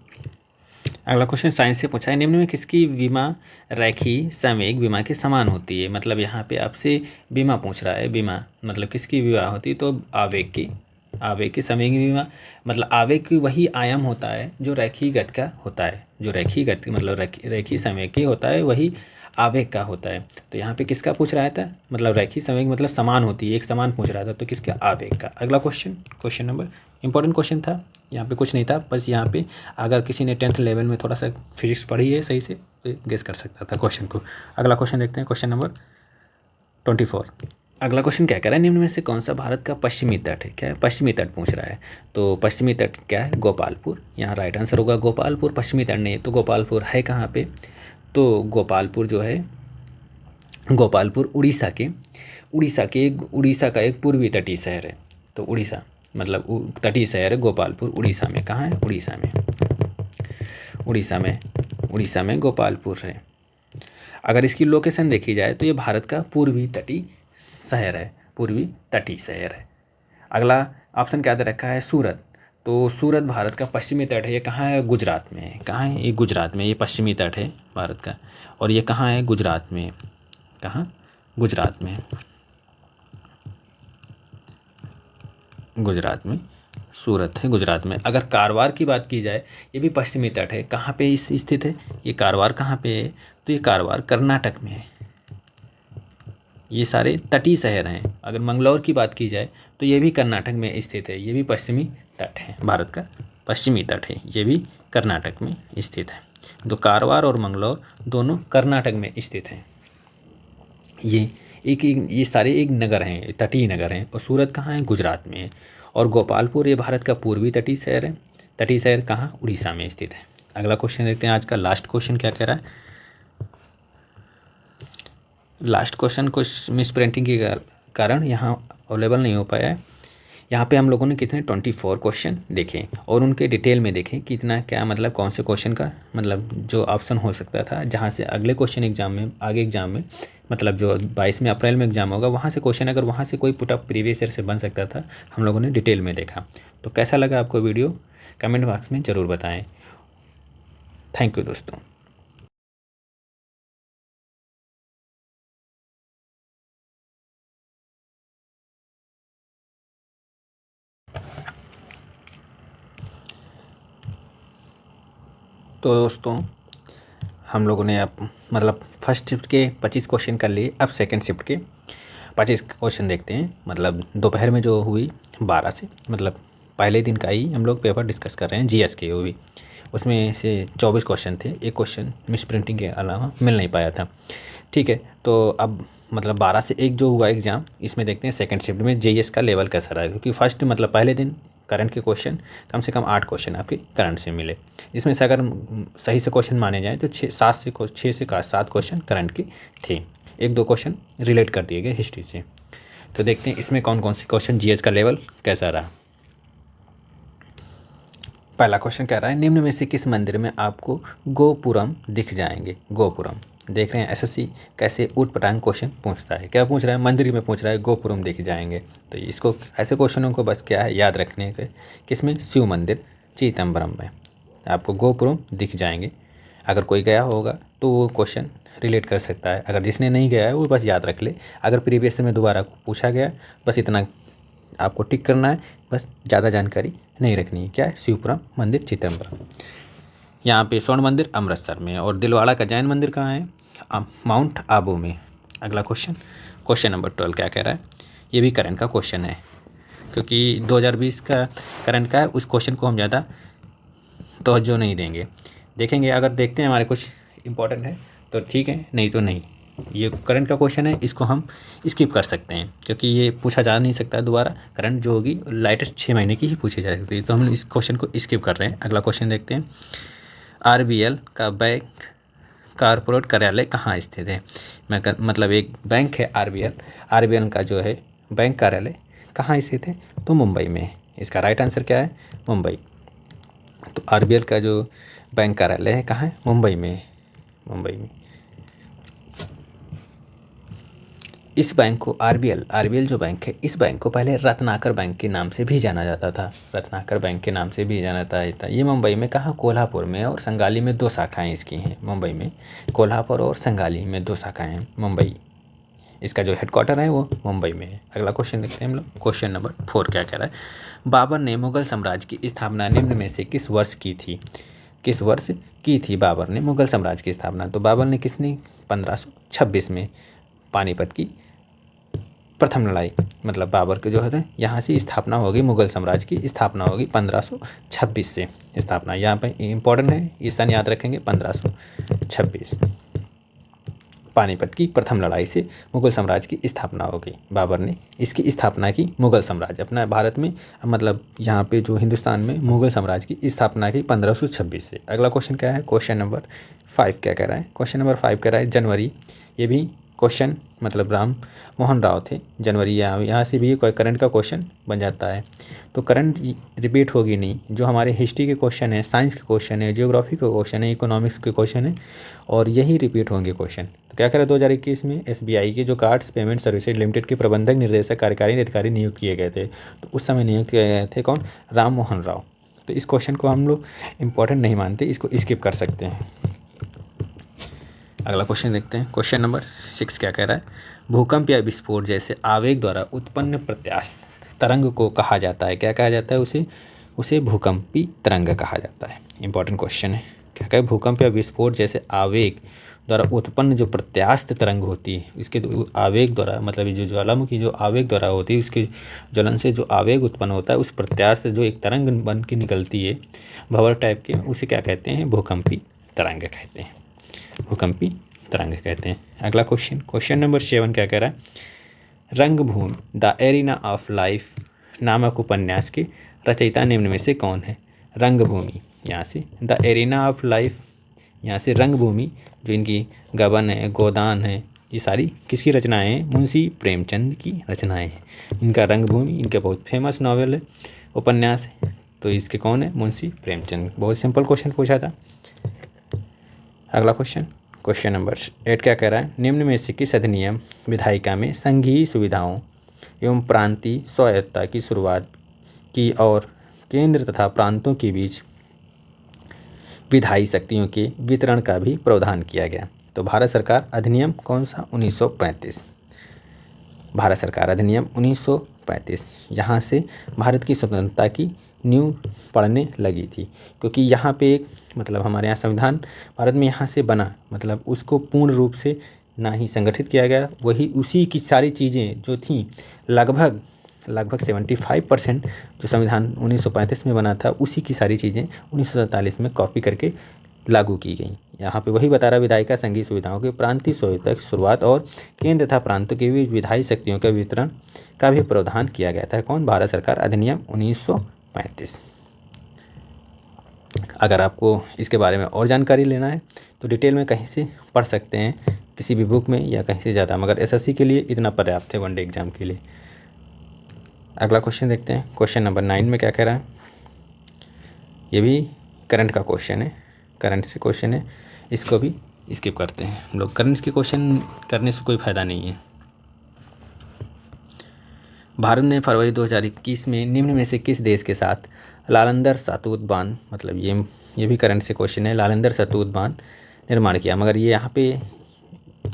अगला क्वेश्चन साइंस से पूछा है, निम्न में किसकी विमा रेखी संवेग विमा के समान होती है? मतलब यहाँ पे आपसे विमा पूछ रहा है, विमा मतलब किसकी विमा होती है? तो आवेग की संवेगी विमा, मतलब आवेग की वही आयाम होता है जो रेखीय गति का होता है, जो रेखीय गति मतलब रेखीय संवेग की होता है वही आवेग का होता है। तो यहाँ पे किसका पूछ रहा था? मतलब रेखीय संवेग मतलब समान होती है, एक समान पूछ रहा था, तो किसका? आवेग का। अगला question, question number important question था, यहाँ पे कुछ नहीं था, बस यहाँ पे अगर किसी ने 10th लेवल में थोड़ा सा फिजिक्स पढ़ी है सही से तो गेस कर सकता था क्वेश्चन को। अगला क्वेश्चन देखते हैं, क्वेश्चन नंबर 24। अगला क्वेश्चन क्या कह रहा है? निम्न में से कौन सा भारत का पश्चिमी तट है? क्या है? पश्चिमी तट पूछ रहा है। तो पश्चिमी तट क्या है? गोपालपुर। यहाँ राइट आंसर होगा गोपालपुर। पश्चिमी तट नहीं, तो गोपालपुर है कहाँ पे? तो गोपालपुर जो है, गोपालपुर उड़ीसा का एक पूर्वी तटीय शहर है। तो उड़ीसा मतलब तटीय शहर है गोपालपुर, उड़ीसा में। कहाँ है? उड़ीसा में गोपालपुर है। अगर इसकी लोकेशन देखी जाए तो ये भारत का पूर्वी तटीय शहर है। अगला ऑप्शन क्या दे रखा है? सूरत। तो सूरत भारत का पश्चिमी तट है। ये कहाँ है? गुजरात में है। कहाँ है? ये गुजरात में। ये पश्चिमी तट है भारत का, और ये कहाँ है? गुजरात में। कहाँ? गुजरात में। गुजरात में सूरत है गुजरात में। अगर कारवार की बात की जाए, ये भी पश्चिमी तट है। कहाँ पे इस स्थित है ये कारवार? कहाँ पे है? तो ये कारवार कर्नाटक में है। ये सारे तटीय शहर हैं। अगर मंगलौर की बात की जाए तो ये भी कर्नाटक में स्थित है। ये भी पश्चिमी तट है, भारत का पश्चिमी तट है। ये भी कर्नाटक में स्थित है। तो कारवार और मंगलौर दोनों कर्नाटक में स्थित हैं। ये सारे एक नगर हैं, तटीय नगर हैं। और सूरत कहाँ है? गुजरात में है। और गोपालपुर ये भारत का पूर्वी तटीय शहर है। तटीय शहर कहाँ? उड़ीसा में स्थित है। अगला क्वेश्चन देखते हैं। आज का लास्ट क्वेश्चन क्या कह रहा है? लास्ट क्वेश्चन कुछ मिस प्रिंटिंग के कारण यहाँ अवेलेबल नहीं हो पाया है। यहाँ पे हम लोगों ने कितने 24 क्वेश्चन देखे और उनके डिटेल में देखें कितना क्या मतलब कौन से क्वेश्चन का मतलब जो ऑप्शन हो सकता था, जहाँ से अगले क्वेश्चन एग्जाम में आगे एग्जाम में मतलब जो 22 अप्रैल में एग्जाम होगा वहाँ से क्वेश्चन अगर वहाँ से कोई पुटअप प्रीवियस ईयर से बन सकता था, हम लोगों ने डिटेल में देखा। तो कैसा लगा आपको वीडियो? कमेंट बॉक्स में ज़रूर बताएँ। थैंक यू दोस्तों। तो दोस्तों हम लोगों ने अब मतलब फर्स्ट शिफ्ट के 25 क्वेश्चन कर लिए। अब सेकंड शिफ्ट के 25 क्वेश्चन देखते हैं। मतलब दोपहर में जो हुई 12 से मतलब पहले दिन का ही हम लोग पेपर डिस्कस कर रहे हैं, जीएस के। वो भी उसमें से 24 क्वेश्चन थे। एक क्वेश्चन मिस प्रिंटिंग के अलावा मिल नहीं पाया था। ठीक है, तो अब मतलब 12 से 1 जो हुआ एग्ज़ाम, इसमें देखते हैं सेकंड शिफ्ट में जेईएस का लेवल कैसा रहा है। क्योंकि फर्स्ट मतलब पहले दिन करंट के क्वेश्चन कम से कम 8 क्वेश्चन आपके करंट से मिले, जिसमें से अगर सही से क्वेश्चन माने जाएँ तो 6 से 7 क्वेश्चन करंट के थे। 1-2 क्वेश्चन रिलेट कर दिए गए हिस्ट्री से। तो देखते हैं इसमें कौन कौन से क्वेश्चन जीएस का लेवल कैसा रहा। पहला क्वेश्चन कह रहा है निम्न में से किस मंदिर में आपको गोपुरम दिख जाएंगे? गोपुरम देख रहे हैं एसएससी कैसे ऊटपटांग क्वेश्चन पूछता है। क्या पूछ रहा है? मंदिर में पूछ रहा है, गोपुरम दिख जाएंगे। तो इसको ऐसे क्वेश्चनों को बस क्या है याद रखने के, किसमें? शिव मंदिर चिदम्बरम में आपको गोपुरम दिख जाएंगे। अगर कोई गया होगा तो वो क्वेश्चन रिलेट कर सकता है। अगर जिसने नहीं गया है वो बस याद रख ले। अगर प्रीवियस में दोबारा पूछा गया बस इतना आपको टिक करना है, बस ज़्यादा जानकारी नहीं रखनी है। क्या है? शिवपुरम मंदिर चिदम्बरम। यहाँ पे स्वर्ण मंदिर अमृतसर में और दिलवाड़ा का जैन मंदिर कहाँ है? माउंट आबू में। अगला क्वेश्चन नंबर 12 क्या कह रहा है? ये भी करंट का क्वेश्चन है, क्योंकि 2020 का करंट का है, उस क्वेश्चन को हम ज़्यादा तवज्जो नहीं देंगे। देखेंगे अगर देखते हैं हमारे कुछ इंपॉर्टेंट है तो ठीक है, नहीं तो नहीं। ये करंट का क्वेश्चन है, इसको हम स्किप कर सकते हैं क्योंकि ये पूछा जा नहीं सकता है दोबारा। करंट जो होगी लाइटेस्ट 6 महीने की ही पूछी जा सकती है, तो हम इस क्वेश्चन को स्किप कर रहे हैं। अगला क्वेश्चन देखते हैं। आरबीएल का बैंक कॉरपोरेट कार्यालय कहाँ स्थित है? मतलब एक बैंक है आरबीएल का जो है बैंक कार्यालय कहाँ स्थित है? तो मुंबई में है। इसका राइट आंसर क्या है? मुंबई। तो आरबीएल का जो बैंक कार्यालय है कहाँ है? मुंबई में है। मुंबई में। इस बैंक को आरबीएल जो बैंक है, इस बैंक को पहले रत्नाकर बैंक के नाम से भी जाना जाता था। रत्नाकर बैंक के नाम से भी जाना जाता है। ये मुंबई में कहाँ? कोल्हापुर में और संगाली में 2 शाखाएं इसकी हैं। मुंबई में कोल्हापुर और संगाली में 2 शाखाएं हैं। मुंबई इसका जो हेडक्वार्टर है वो मुंबई में है। अगला क्वेश्चन देखते हैं हम लोग। क्वेश्चन नंबर 4 क्या कह रहा है? बाबर ने मुगल साम्राज्य की स्थापना निम्न में से किस वर्ष की थी? किस वर्ष की थी बाबर ने मुगल साम्राज्य की स्थापना? तो बाबर ने किसने? 1526 में पानीपत की प्रथम लड़ाई मतलब बाबर के जो है यहाँ से स्थापना होगी, मुगल साम्राज्य की स्थापना होगी 1526 से स्थापना। यहाँ पे इम्पोर्टेंट है, ये सन याद रखेंगे 1526। पानीपत की प्रथम लड़ाई से मुगल साम्राज्य की स्थापना होगी। बाबर ने इसकी स्थापना की, मुगल साम्राज्य अपना भारत में मतलब यहाँ पे जो हिंदुस्तान में मुगल साम्राज्य की स्थापना की 1526 से। अगला क्वेश्चन क्या है? क्वेश्चन नंबर 5 क्या कह रहा है? क्वेश्चन नंबर 5 कह रहा है जनवरी। ये भी क्वेश्चन मतलब राम मोहन राव थे जनवरी। यहाँ से भी कोई करंट का क्वेश्चन बन जाता है। तो करंट रिपीट होगी नहीं, जो हमारे हिस्ट्री के क्वेश्चन है, साइंस के क्वेश्चन है, जियोग्राफी के क्वेश्चन है, इकोनॉमिक्स के क्वेश्चन है और यही रिपीट होंगे क्वेश्चन। तो क्या करें 2021 में एसबीआई के जो कार्ड्स पेमेंट सर्विसेज लिमिटेड के प्रबंधक निर्देशक कार्यकारी अधिकारी नियुक्त किए गए थे। तो उस समय नियुक्त किए गए थे कौन? राम मोहन राव। तो इस क्वेश्चन को हम लोग इम्पोर्टेंट नहीं मानते, इसको स्किप कर सकते हैं। अगला क्वेश्चन देखते हैं। क्वेश्चन नंबर 6 क्या कह रहा है, भूकंप या विस्फोट जैसे आवेग द्वारा उत्पन्न प्रत्यास्थ तरंग को कहा जाता है, क्या कहा जाता है, उसे भूकंपी तरंग कहा जाता है। इंपॉर्टेंट क्वेश्चन है। क्या कहे, भूकंप या विस्फोट जैसे आवेग द्वारा उत्पन्न जो प्रत्यास्थ तरंग होती है, इसके आवेग द्वारा मतलब ये जो ज्वालामुखी जो आवेग द्वारा होती है, उसके ज्वलन से जो आवेग उत्पन्न होता है, उस प्रत्यास्थ जो एक तरंग बन के निकलती है भंवर टाइप के, उसे क्या कहते हैं, भूकंपी तरंग कहते हैं, भूकंपी तरंग कहते हैं। अगला क्वेश्चन, क्वेश्चन नंबर 7 क्या कह रहा है, रंगभूमि द एरिना ऑफ लाइफ नामक उपन्यास के रचयिता निम्न में से कौन है। रंगभूमि, यहाँ से द एरिना ऑफ लाइफ, यहाँ से रंगभूमि, जो इनकी गबन है, गोदान है, ये सारी किसकी रचनाएं हैं, मुंशी प्रेमचंद की रचनाएं हैं। इनका रंगभूमि इनका बहुत फेमस नॉवेल है, उपन्यास है, तो इसके कौन है, मुंशी प्रेमचंद। बहुत सिंपल क्वेश्चन पूछा था। अगला क्वेश्चन, क्वेश्चन नंबर 8 क्या कह रहा है, निम्न में से किस अधिनियम विधायिका में संघीय सुविधाओं एवं प्रांतीय स्वायत्तता की शुरुआत की और केंद्र तथा प्रांतों के बीच विधायी शक्तियों के वितरण का भी प्रावधान किया गया। तो भारत सरकार अधिनियम कौन सा, 1935। भारत सरकार अधिनियम 1935, यहाँ से भारत की स्वतंत्रता की नींव पड़ने लगी थी, क्योंकि यहाँ पे एक मतलब हमारे यहाँ संविधान भारत में यहाँ से बना, मतलब उसको पूर्ण रूप से ना ही संगठित किया गया, वही उसी की सारी चीज़ें जो थी लगभग 75% जो संविधान 1935 में बना था, उसी की सारी चीज़ें 1947 में कॉपी करके लागू की गई। यहाँ पे वही बता रहा, विधायिका संघीय सुविधाओं के प्रांतीय स्वायत्तता की शुरुआत और केंद्र तथा प्रांतों के बीच विधायी शक्तियों के वितरण का भी प्रावधान किया गया था। कौन, भारत सरकार अधिनियम 1935। अगर आपको इसके बारे में और जानकारी लेना है तो डिटेल में कहीं से पढ़ सकते हैं, किसी भी बुक में या कहीं से ज़्यादा, मगर एसएससी के लिए इतना पर्याप्त है, वनडे एग्जाम के लिए। अगला क्वेश्चन देखते हैं। क्वेश्चन नंबर 9 में क्या कह रहा है, ये भी करंट का क्वेश्चन है, करंट से क्वेश्चन है, इसको भी स्किप करते हैं हम लोग, करंट के क्वेश्चन करने से कोई फ़ायदा नहीं है। भारत ने फरवरी 2021 में निम्न में से किस देश के साथ लालंदर सातूत बांध, मतलब ये भी करंट से क्वेश्चन है, लालंदर सातूत बांध निर्माण किया, मगर ये यहाँ पे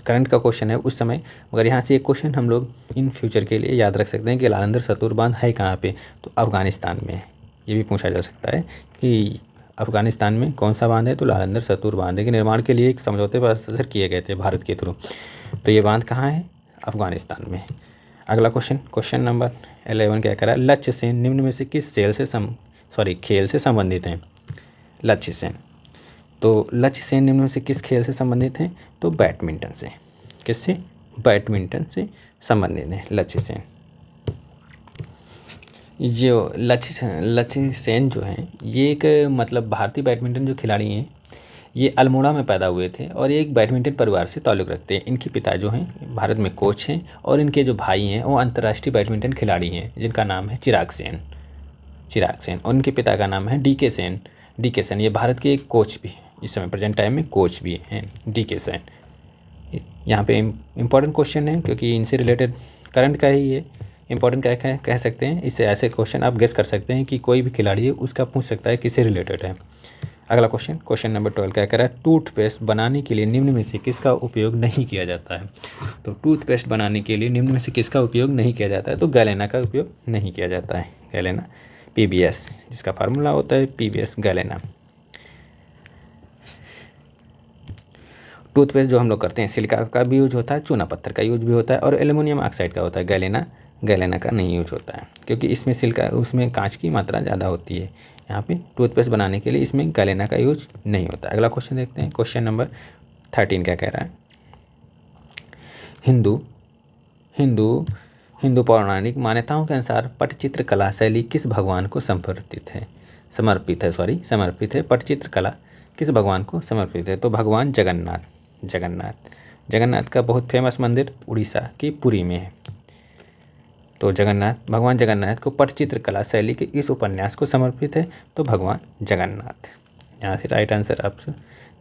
करंट का क्वेश्चन है उस समय, मगर यहाँ से एक क्वेश्चन हम लोग इन फ्यूचर के लिए याद रख सकते हैं कि लालंदर सातूत बांध है कहाँ पे, तो अफ़गानिस्तान में है। ये भी पूछा जा सकता है कि अफ़गानिस्तान में कौन सा बांध है, तो लालंदर सातूत बांध के निर्माण के लिए एक समझौते पर हस्ताक्षर किए गए थे भारत के थ्रू, तो ये बांध कहाँ है, अफ़गानिस्तान में। अगला क्वेश्चन, क्वेश्चन नंबर 11 क्या कह रहा है, लक्ष्य सेन निम्न में से किस खेल से संबंधित हैं। लक्ष्य सेन, तो लक्ष्य सेन निम्न में से किस खेल से संबंधित हैं, तो बैडमिंटन से। किससे, बैडमिंटन से संबंधित हैं लक्ष्य सेन। जो लक्ष्य सेन जो हैं, ये एक मतलब भारतीय बैडमिंटन जो खिलाड़ी हैं, ये अल्मोड़ा में पैदा हुए थे और ये एक बैडमिंटन परिवार से ताल्लुक़ रखते हैं। इनके पिता जो हैं भारत में कोच हैं और इनके जो भाई हैं वो अंतर्राष्ट्रीय बैडमिंटन खिलाड़ी हैं, जिनका नाम है चिराग सेन, और इनके पिता का नाम है डी के सेन। ये भारत के एक कोच भी, इस समय प्रेजेंट टाइम में कोच भी हैं डी के सेन। यहाँ पे इम्पोर्टेंट क्वेश्चन है क्योंकि इनसे रिलेटेड करंट का ही ये इंपॉर्टेंट कह सकते हैं। इससे ऐसे क्वेश्चन आप गेस कर सकते हैं कि कोई भी खिलाड़ी है उसका पूछ सकता है किससे रिलेटेड है। अगला क्वेश्चन, क्वेश्चन नंबर 12 क्या कह रहा है, टूथपेस्ट बनाने के लिए निम्न में से किसका उपयोग नहीं किया जाता है। तो टूथपेस्ट बनाने के लिए निम्न में से किसका उपयोग नहीं किया जाता है, तो गैलेना का उपयोग नहीं किया जाता है। गैलेना PBS, जिसका फार्मूला होता है PBS गैलेना। टूथपेस्ट जो हम लोग करते हैं सिलिका का भी यूज होता है, चूना पत्थर का यूज भी होता है और एल्युमिनियम ऑक्साइड का होता है। गैलेना का नहीं यूज होता है क्योंकि इसमें उसमें कांच की मात्रा ज़्यादा होती है। यहाँ पे टूथपेस्ट बनाने के लिए इसमें गैलेना का यूज नहीं होता। अगला क्वेश्चन देखते हैं। क्वेश्चन नंबर 13 क्या कह रहा है, हिंदू पौराणिक मान्यताओं के अनुसार पटचित्र कला शैली किस भगवान को समर्पित है। पटचित्र कला किस भगवान को समर्पित है, तो भगवान जगन्नाथ का बहुत फेमस मंदिर उड़ीसा की पुरी में है। तो भगवान जगन्नाथ को पटचित्र कला शैली के इस उपन्यास को समर्पित है, तो भगवान जगन्नाथ। यहाँ से राइट आंसर आप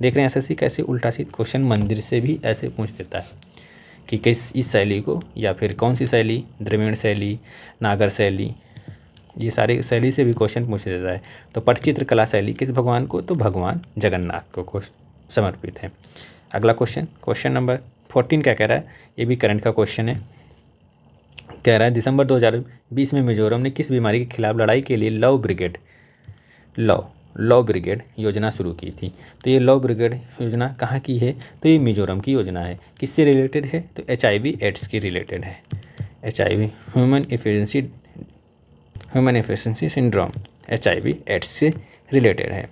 देख रहे हैं एसएससी कैसे उल्टा सीधा क्वेश्चन मंदिर से भी ऐसे पूछ देता है कि किस इस शैली को, या फिर कौन सी शैली, द्रविड़ शैली, नागर शैली, ये सारे शैली से भी क्वेश्चन पूछ देता है। तो पटचित्र कला शैली किस भगवान को, तो भगवान जगन्नाथ को समर्पित है। अगला क्वेश्चन नंबर 14 क्या कह रहा है, ये भी करंट का क्वेश्चन है। कह रहा है दिसंबर 2020 में मिजोरम ने किस बीमारी के खिलाफ लड़ाई के लिए लव ब्रिगेड योजना शुरू की थी। तो ये लव ब्रिगेड योजना कहाँ की है, तो ये मिजोरम की योजना है। किससे रिलेटेड है, तो HIV एड्स की रिलेटेड है। HIV human efficiency syndrome HIV AIDS से रिलेटेड है।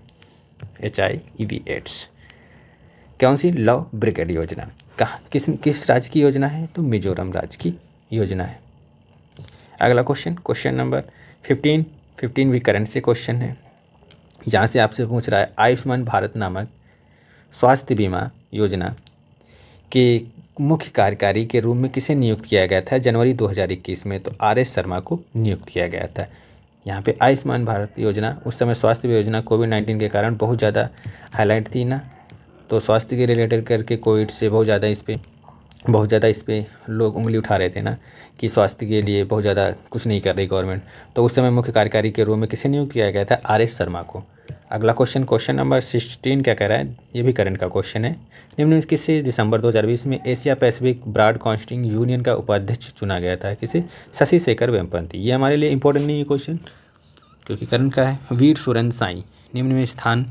HIV एड्स कौन सी, लव ब्रिगेड योजना। कहाँ किस राज्य की योजना है, तो मिजोरम राज्य की योजना है। अगला क्वेश्चन नंबर 15 भी करंट से क्वेश्चन है। यहाँ से आपसे पूछ रहा है आयुष्मान भारत नामक स्वास्थ्य बीमा योजना के मुख्य कार्यकारी के रूप में किसे नियुक्त किया गया था जनवरी 2021 में, तो RS शर्मा को नियुक्त किया गया था। यहाँ पे आयुष्मान भारत योजना उस समय स्वास्थ्य योजना कोविड-19 के कारण बहुत ज़्यादा हाईलाइट थी ना, तो स्वास्थ्य के रिलेटेड करके कोविड से बहुत ज़्यादा इस पे लोग उंगली उठा रहे थे ना कि स्वास्थ्य के लिए बहुत ज़्यादा कुछ नहीं कर रही गवर्नमेंट। तो उस समय मुख्य कार्यकारी के रूप में किसे नियुक्त किया गया था, RS शर्मा को। अगला क्वेश्चन नंबर 16 क्या कह रहा है, ये भी करंट का क्वेश्चन है। निम्न में किसे दिसंबर 2020 में एशिया पैसिफिक ब्रॉडकास्टिंग यूनियन का उपाध्यक्ष चुना गया था, किसे, शशि शेखर वेम्पति। ये हमारे लिए इंपॉर्टेंट नहीं है क्वेश्चन, क्योंकि करंट का है। वीर सुरेंद्र साई निम्न में स्थान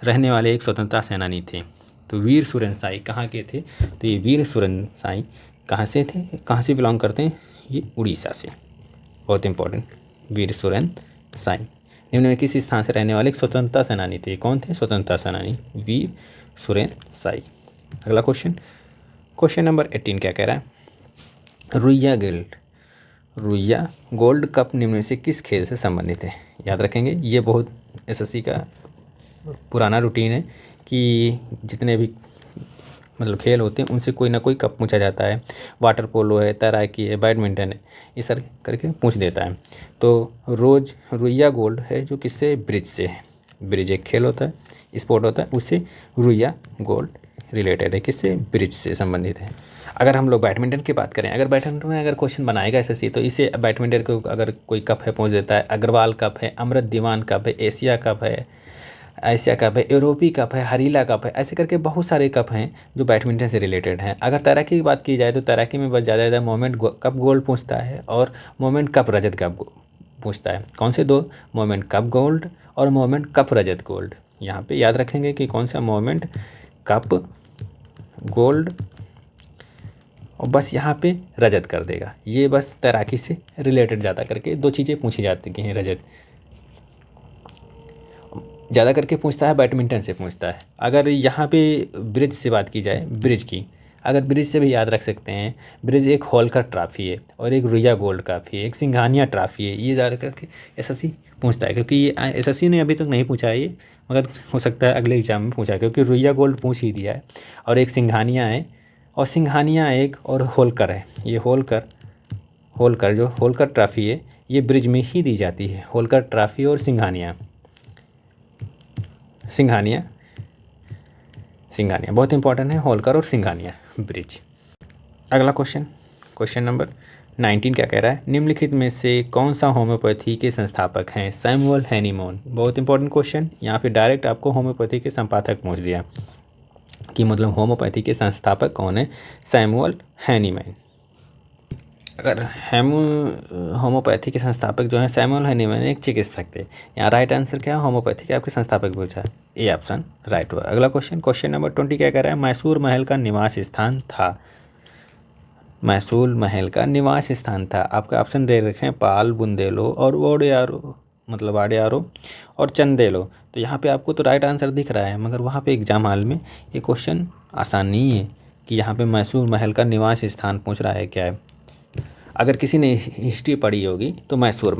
रहने वाले एक स्वतंत्रता सेनानी थे। तो वीर सुरेंद्र साई कहाँ के थे, तो ये वीर सुरेंद्र साई कहाँ से थे, कहाँ से बिलोंग करते हैं, ये उड़ीसा से। बहुत इंपॉर्टेंट, वीर सुरेंद्र साई निम्न में किस स्थान से रहने वाले एक स्वतंत्रता सेनानी थे। कौन थे, स्वतंत्रता सेनानी वीर सुरेंद्र साई। अगला क्वेश्चन नंबर 18 क्या कह रहा है, रुइया गोल्ड कप निम्न में से किस खेल से संबंधित है। याद रखेंगे, ये बहुत SSC का पुराना रूटीन है कि जितने भी मतलब खेल होते हैं उनसे कोई ना कोई कप पूछा जाता है। वाटर पोलो है, तैराकी है, बैडमिंटन है, ये सर करके पूछ देता है। तो रुइया गोल्ड है जो किससे, ब्रिज से है। ब्रिज एक खेल होता है, स्पोर्ट होता है, उससे रुइया गोल्ड रिलेटेड है, किससे, ब्रिज से संबंधित है। अगर हम लोग बैडमिंटन की बात करें, अगर बैडमिंटन में अगर क्वेश्चन बनाएगा SSC तो इसे बैडमिंटन को अगर कोई कप है पूछ देता है, अग्रवाल कप है, अमृत दीवान कप है, एशिया कप है, यूरोपी कप है, हरीला कप है, ऐसे करके बहुत सारे कप हैं जो बैडमिंटन से रिलेटेड हैं। अगर तैराकी की बात की जाए तो तैराकी में बस ज़्यादा मोमेंट कप गोल्ड पूछता है और मोमेंट कप रजत कप पूछता है। कौन से दो, मोमेंट कप गोल्ड और मोमेंट कप रजत गोल्ड। यहाँ पे याद रखेंगे कि कौन सा, मोमेंट कप गोल्ड और बस यहाँ पे रजत कर देगा। ये बस तैराकी से रिलेटेड ज़्यादा करके दो चीज़ें पूछी जाती हैं। रजत ज़्यादा करके पूछता है, बैडमिंटन से पूछता है। अगर यहाँ पे ब्रिज से बात की जाए, ब्रिज की, अगर ब्रिज से भी याद रख सकते हैं, ब्रिज एक होलकर ट्रॉफी है और एक रुइया गोल्ड ट्रॉफी है, एक सिंघानिया ट्रॉफी है। ये ज़्यादा करके SSC पूछता है, क्योंकि ये SSC ने अभी तक नहीं पूछा है ये, मगर हो सकता है अगले एग्जाम में पूछा है, क्योंकि रुइया गोल्ड पूछ ही दिया है। और एक सिंघानिया है, और सिंघानिया एक और होलकर है। ये होलकर जो होलकर ट्रॉफी है ये ब्रिज में ही दी जाती है। होलकर ट्रॉफी और सिंघानिया बहुत इंपॉर्टेंट है, होलकर और सिंघानिया ब्रिज। अगला क्वेश्चन नंबर 19 क्या कह रहा है, निम्नलिखित में से कौन सा होम्योपैथी के संस्थापक हैं, सैमुअल हैनीमैन। बहुत इंपॉर्टेंट क्वेश्चन, यहाँ पे डायरेक्ट आपको होम्योपैथी के संपादक पूछ दिया कि मतलब होम्योपैथी के संस्थापक कौन है, सैमुअल हैनीमैन। अगर होम्योपैथी के संस्थापक जो हैं सैमुअल हैनीमैन एक चिकित्सक थे। यहाँ राइट आंसर क्या है, होम्योपैथी के आपके संस्थापक पूछा, ए ऑप्शन राइट हुआ। अगला क्वेश्चन नंबर 20 क्या कह रहा है, मैसूर महल का निवास स्थान था। मैसूर महल का निवास स्थान था, आपका ऑप्शन दे रखे हैं पाल, बुंदेलो और वाडियारो और चंदेलो। तो यहाँ पे आपको तो राइट आंसर दिख रहा है, मगर वहाँ पे एग्जाम हॉल में ये क्वेश्चन आसान नहीं है कि यहाँ पे मैसूर महल का निवास स्थान पूछ रहा है क्या है। अगर किसी ने हिस्ट्री पढ़ी होगी तो मैसूर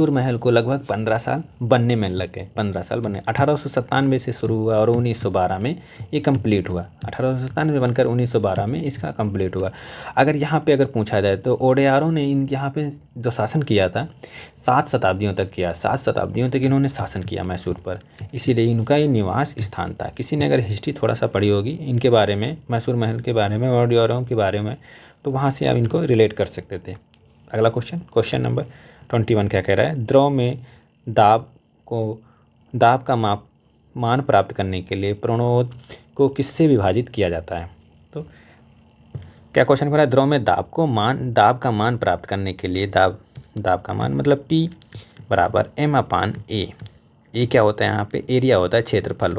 महल को लगभग 15 साल बनने में लग गए। 15 साल बने, 1897 से शुरू हुआ और 1912 में ये कंप्लीट हुआ। 1897 बनकर 1912 में इसका कंप्लीट हुआ। अगर यहाँ पे अगर पूछा जाए तो ओडेयारों ने यहाँ पे जो शासन किया था 7 शताब्दियों तक किया। 7 शताब्दियों तक इन्होंने शासन किया मैसूर पर, इसीलिए इनका ये निवास स्थान था। किसी ने अगर हिस्ट्री थोड़ा सा पढ़ी होगी इनके बारे में, मैसूर महल के बारे में, ओडेयारों के बारे में, तो वहाँ से आप इनको रिलेट कर सकते थे। अगला क्वेश्चन नंबर 21 क्या कह रहा है, द्रव में दाब का मान प्राप्त करने के लिए प्रणोद को किससे विभाजित किया जाता है। तो क्या क्वेश्चन कर रहा है, द्रव में दाब का मान प्राप्त करने के लिए दाब का मान मतलब P बराबर M/A। ये क्या होता है, यहाँ पे एरिया होता है, क्षेत्रफल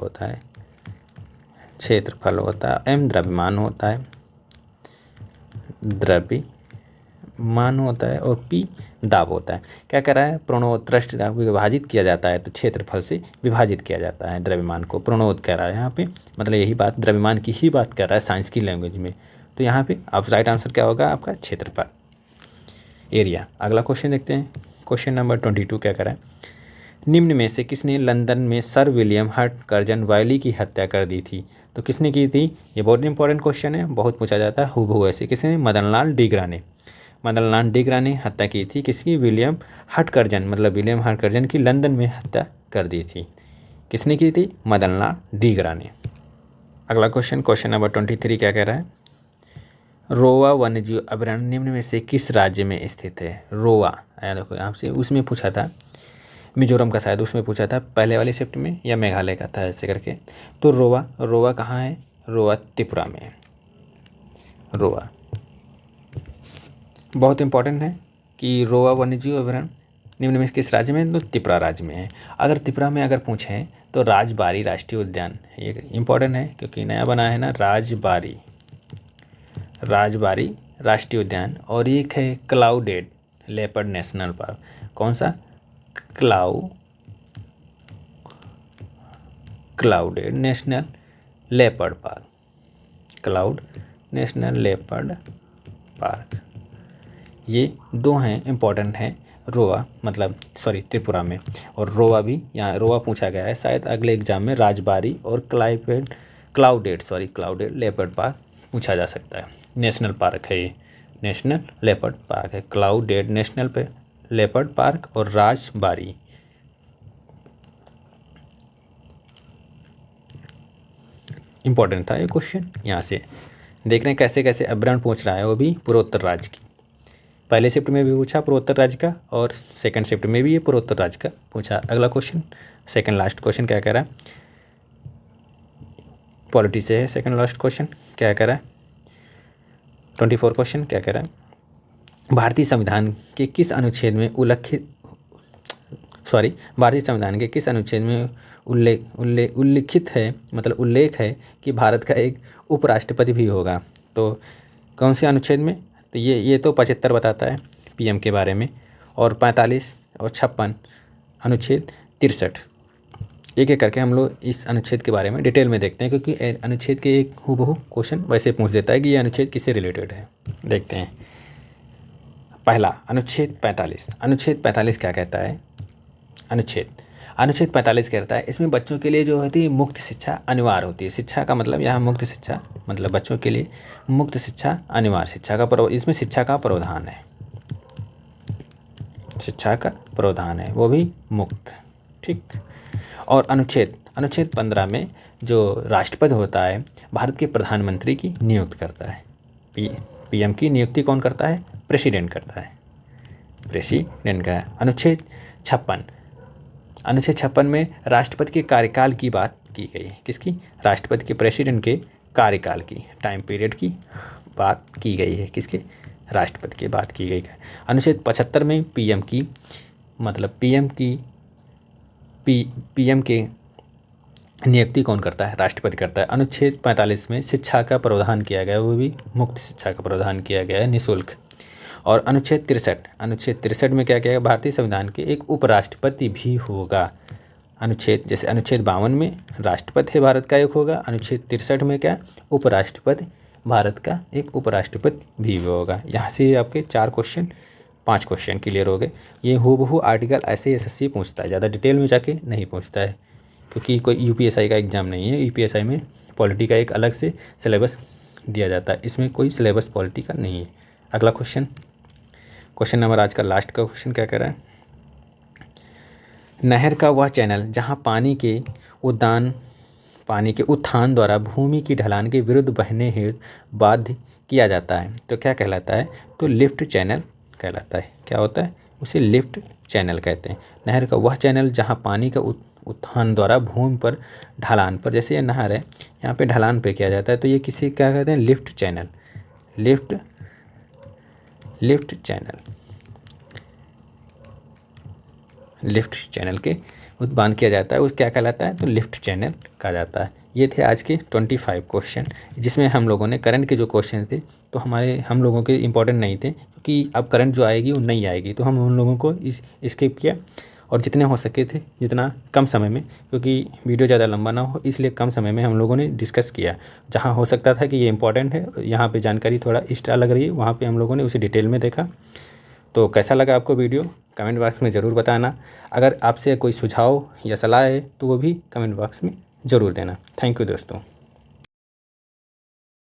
होता है, M द्रव्यमान होता है, और P दाब होता है। क्या कह रहा है, प्रणोत्कृष्ट दाब को विभाजित किया जाता है तो क्षेत्रफल से विभाजित किया जाता है द्रव्यमान को। प्रणोत कह रहा है यहाँ पे, मतलब यही बात द्रव्यमान की ही बात कर रहा है साइंस की लैंग्वेज में। तो यहाँ पे अब राइट आंसर क्या होगा आपका, क्षेत्रफल, एरिया। अगला क्वेश्चन देखते हैं, क्वेश्चन नंबर 22 क्या कह रहा है, निम्न में से किसने लंदन में सर विलियम हटकर्जन वायली की हत्या कर दी थी। तो किसने की थी, ये बहुत इंपॉर्टेंट क्वेश्चन है, बहुत पूछा जाता है हूबहू ऐसे। किसने, मदनलाल डीगरा ने हत्या की थी किसकी, विलियम हटकर्जन, मतलब विलियम हटकर्जन की लंदन में हत्या कर दी थी। किसने की थी, मदनलाल डीगरा ने। अगला क्वेश्चन नंबर 23 क्या कह रहा है, रोवा वन्यजीव अभयारण्य निम्न में से किस राज्य में स्थित है। रोवा आया देखो आपसे, उसमें पूछा था मिजोरम का, शायद उसमें पूछा था पहले वाले शिफ्ट में, या मेघालय का था ऐसे करके। तो रोवा कहाँ है, रोवा त्रिपुरा में है। रोवा बहुत इंपॉर्टेंट है कि रोवा वन्यजीव अभयारण्य निम्न में किस राज्य में, तो त्रिपुरा राज्य में है। अगर त्रिपुरा में अगर पूछें तो राजबारी राष्ट्रीय उद्यान, ये इंपॉर्टेंट है क्योंकि नया बना है ना, राजबारी राष्ट्रीय उद्यान। और एक है क्लाउडेड लेपर्ड नेशनल पार्क, कौन सा, क्लाउडेड नेशनल लेपर्ड पार्क, ये दो हैं इंपॉर्टेंट हैं रोवा, मतलब सॉरी त्रिपुरा में। और रोवा भी यहाँ रोवा पूछा गया है शायद अगले एग्जाम में, राजबारी और क्लाउडेड लेपर्ड पार्क पूछा जा सकता है। नेशनल पार्क है ये, नेशनल लेपर्ड पार्क है, क्लाउडेड नेशनल लेपर्ड पार्क और राजबारी। इंपॉर्टेंट था ये क्वेश्चन, यहाँ से देख रहे हैं कैसे कैसे अभ्यारण्य पूछ रहा है, वो भी पूर्वोत्तर राज्य की। पहले शिफ्ट में भी पूछा पूर्वोत्तर राज्य का, और सेकंड शिफ्ट में भी ये पूर्वोत्तर राज्य का पूछा। अगला क्वेश्चन, सेकंड लास्ट क्वेश्चन क्या कह रहा है, पॉलिटी से है सेकंड लास्ट क्वेश्चन, क्या कह रहा है 24 क्वेश्चन क्या कह रहा है, भारतीय संविधान के किस अनुच्छेद में उल्लेखित है, मतलब उल्लेख है कि भारत का एक उपराष्ट्रपति भी होगा। तो कौन से अनुच्छेद में, तो ये तो 75 बताता है पीएम के बारे में, और 45 और 56 अनुच्छेद 63। एक एक करके हम लोग इस अनुच्छेद के बारे में डिटेल में देखते हैं, क्योंकि अनुच्छेद के एक हूबहू क्वेश्चन वैसे पूछ देता है कि ये अनुच्छेद किससे रिलेटेड है। देखते हैं पहला अनुच्छेद 45 क्या कहता है, अनुच्छेद 45 कहता है इसमें बच्चों के लिए जो होती है मुक्त शिक्षा अनिवार्य होती है। शिक्षा का मतलब यहाँ मुक्त शिक्षा, मतलब बच्चों के लिए मुक्त शिक्षा अनिवार्य, इसमें शिक्षा का प्रावधान है, वो भी मुक्त, ठीक। और अनुच्छेद 15 में जो राष्ट्रपति होता है भारत के प्रधानमंत्री की नियुक्ति करता है। पीएम की नियुक्ति कौन करता है, प्रेसिडेंट करता है, प्रेसिडेंट का। अनुच्छेद 56 में राष्ट्रपति के कार्यकाल की बात की गई है। किसकी, राष्ट्रपति के, प्रेसिडेंट के कार्यकाल की, टाइम पीरियड की बात की गई है। किसके, राष्ट्रपति की बात की गई है। अनुच्छेद 75 में पीएम की नियुक्ति कौन करता है, राष्ट्रपति करता है। अनुच्छेद 45 में शिक्षा का प्रावधान किया गया है, वो भी मुक्त शिक्षा का प्रावधान किया गया है, निःशुल्क। और अनुच्छेद 63 में क्या किया गया, भारतीय संविधान के एक उपराष्ट्रपति भी होगा। जैसे अनुच्छेद 52 में राष्ट्रपति है भारत का एक होगा, अनुच्छेद 63 में क्या, उपराष्ट्रपति, भारत का एक उपराष्ट्रपति भी होगा। यहाँ से आपके 5 क्वेश्चन क्लियर हो गए। ये हूबहू आर्टिकल ऐसे एसएससी पूछता है, ज़्यादा डिटेल में जाके नहीं पूछता है, क्योंकि कोई यूपीएसआई का एग्ज़ाम नहीं है। यूपीएसआई में पॉलिटी का एक अलग से सिलेबस दिया जाता है, इसमें कोई सिलेबस पॉलिटी का नहीं है। अगला क्वेश्चन नंबर आज का लास्ट का क्वेश्चन क्या कह रहा है, नहर का वह चैनल जहां पानी के उत्थान द्वारा भूमि की ढलान के विरुद्ध बहने हेतु बाध्य किया जाता है तो क्या कहलाता है, तो लिफ्ट चैनल कहलाता है। क्या होता है, उसे लिफ्ट चैनल कहते हैं। नहर का वह चैनल जहां पानी का उत्थान द्वारा भूमि पर ढलान पर, जैसे ये नहर है यहाँ पे ढलान पे किया जाता है, तो ये किसी क्या कहते हैं, लिफ्ट चैनल, लिफ्ट चैनल के उत्पादन किया जाता है, उस क्या कहलाता है, तो लिफ्ट चैनल कहा जाता है। ये थे आज के 25 क्वेश्चन, जिसमें हम लोगों ने करंट के जो क्वेश्चन थे तो हम लोगों के इंपॉर्टेंट नहीं थे, क्योंकि अब करंट जो आएगी वो नहीं आएगी, तो हम उन लोगों को स्किप किया, और जितने हो सके थे, जितना कम समय में, क्योंकि वीडियो ज़्यादा लंबा ना हो इसलिए कम समय में हम लोगों ने डिस्कस किया। जहाँ हो सकता था कि ये इंपॉर्टेंट है, यहाँ पे जानकारी थोड़ा एक्स्ट्रा लग रही है, वहाँ पे हम लोगों ने उसे डिटेल में देखा। तो कैसा लगा आपको वीडियो, कमेंट बॉक्स में ज़रूर बताना। अगर आपसे कोई सुझाव या सलाह है तो वो भी कमेंट बॉक्स में ज़रूर देना। थैंक यू दोस्तों।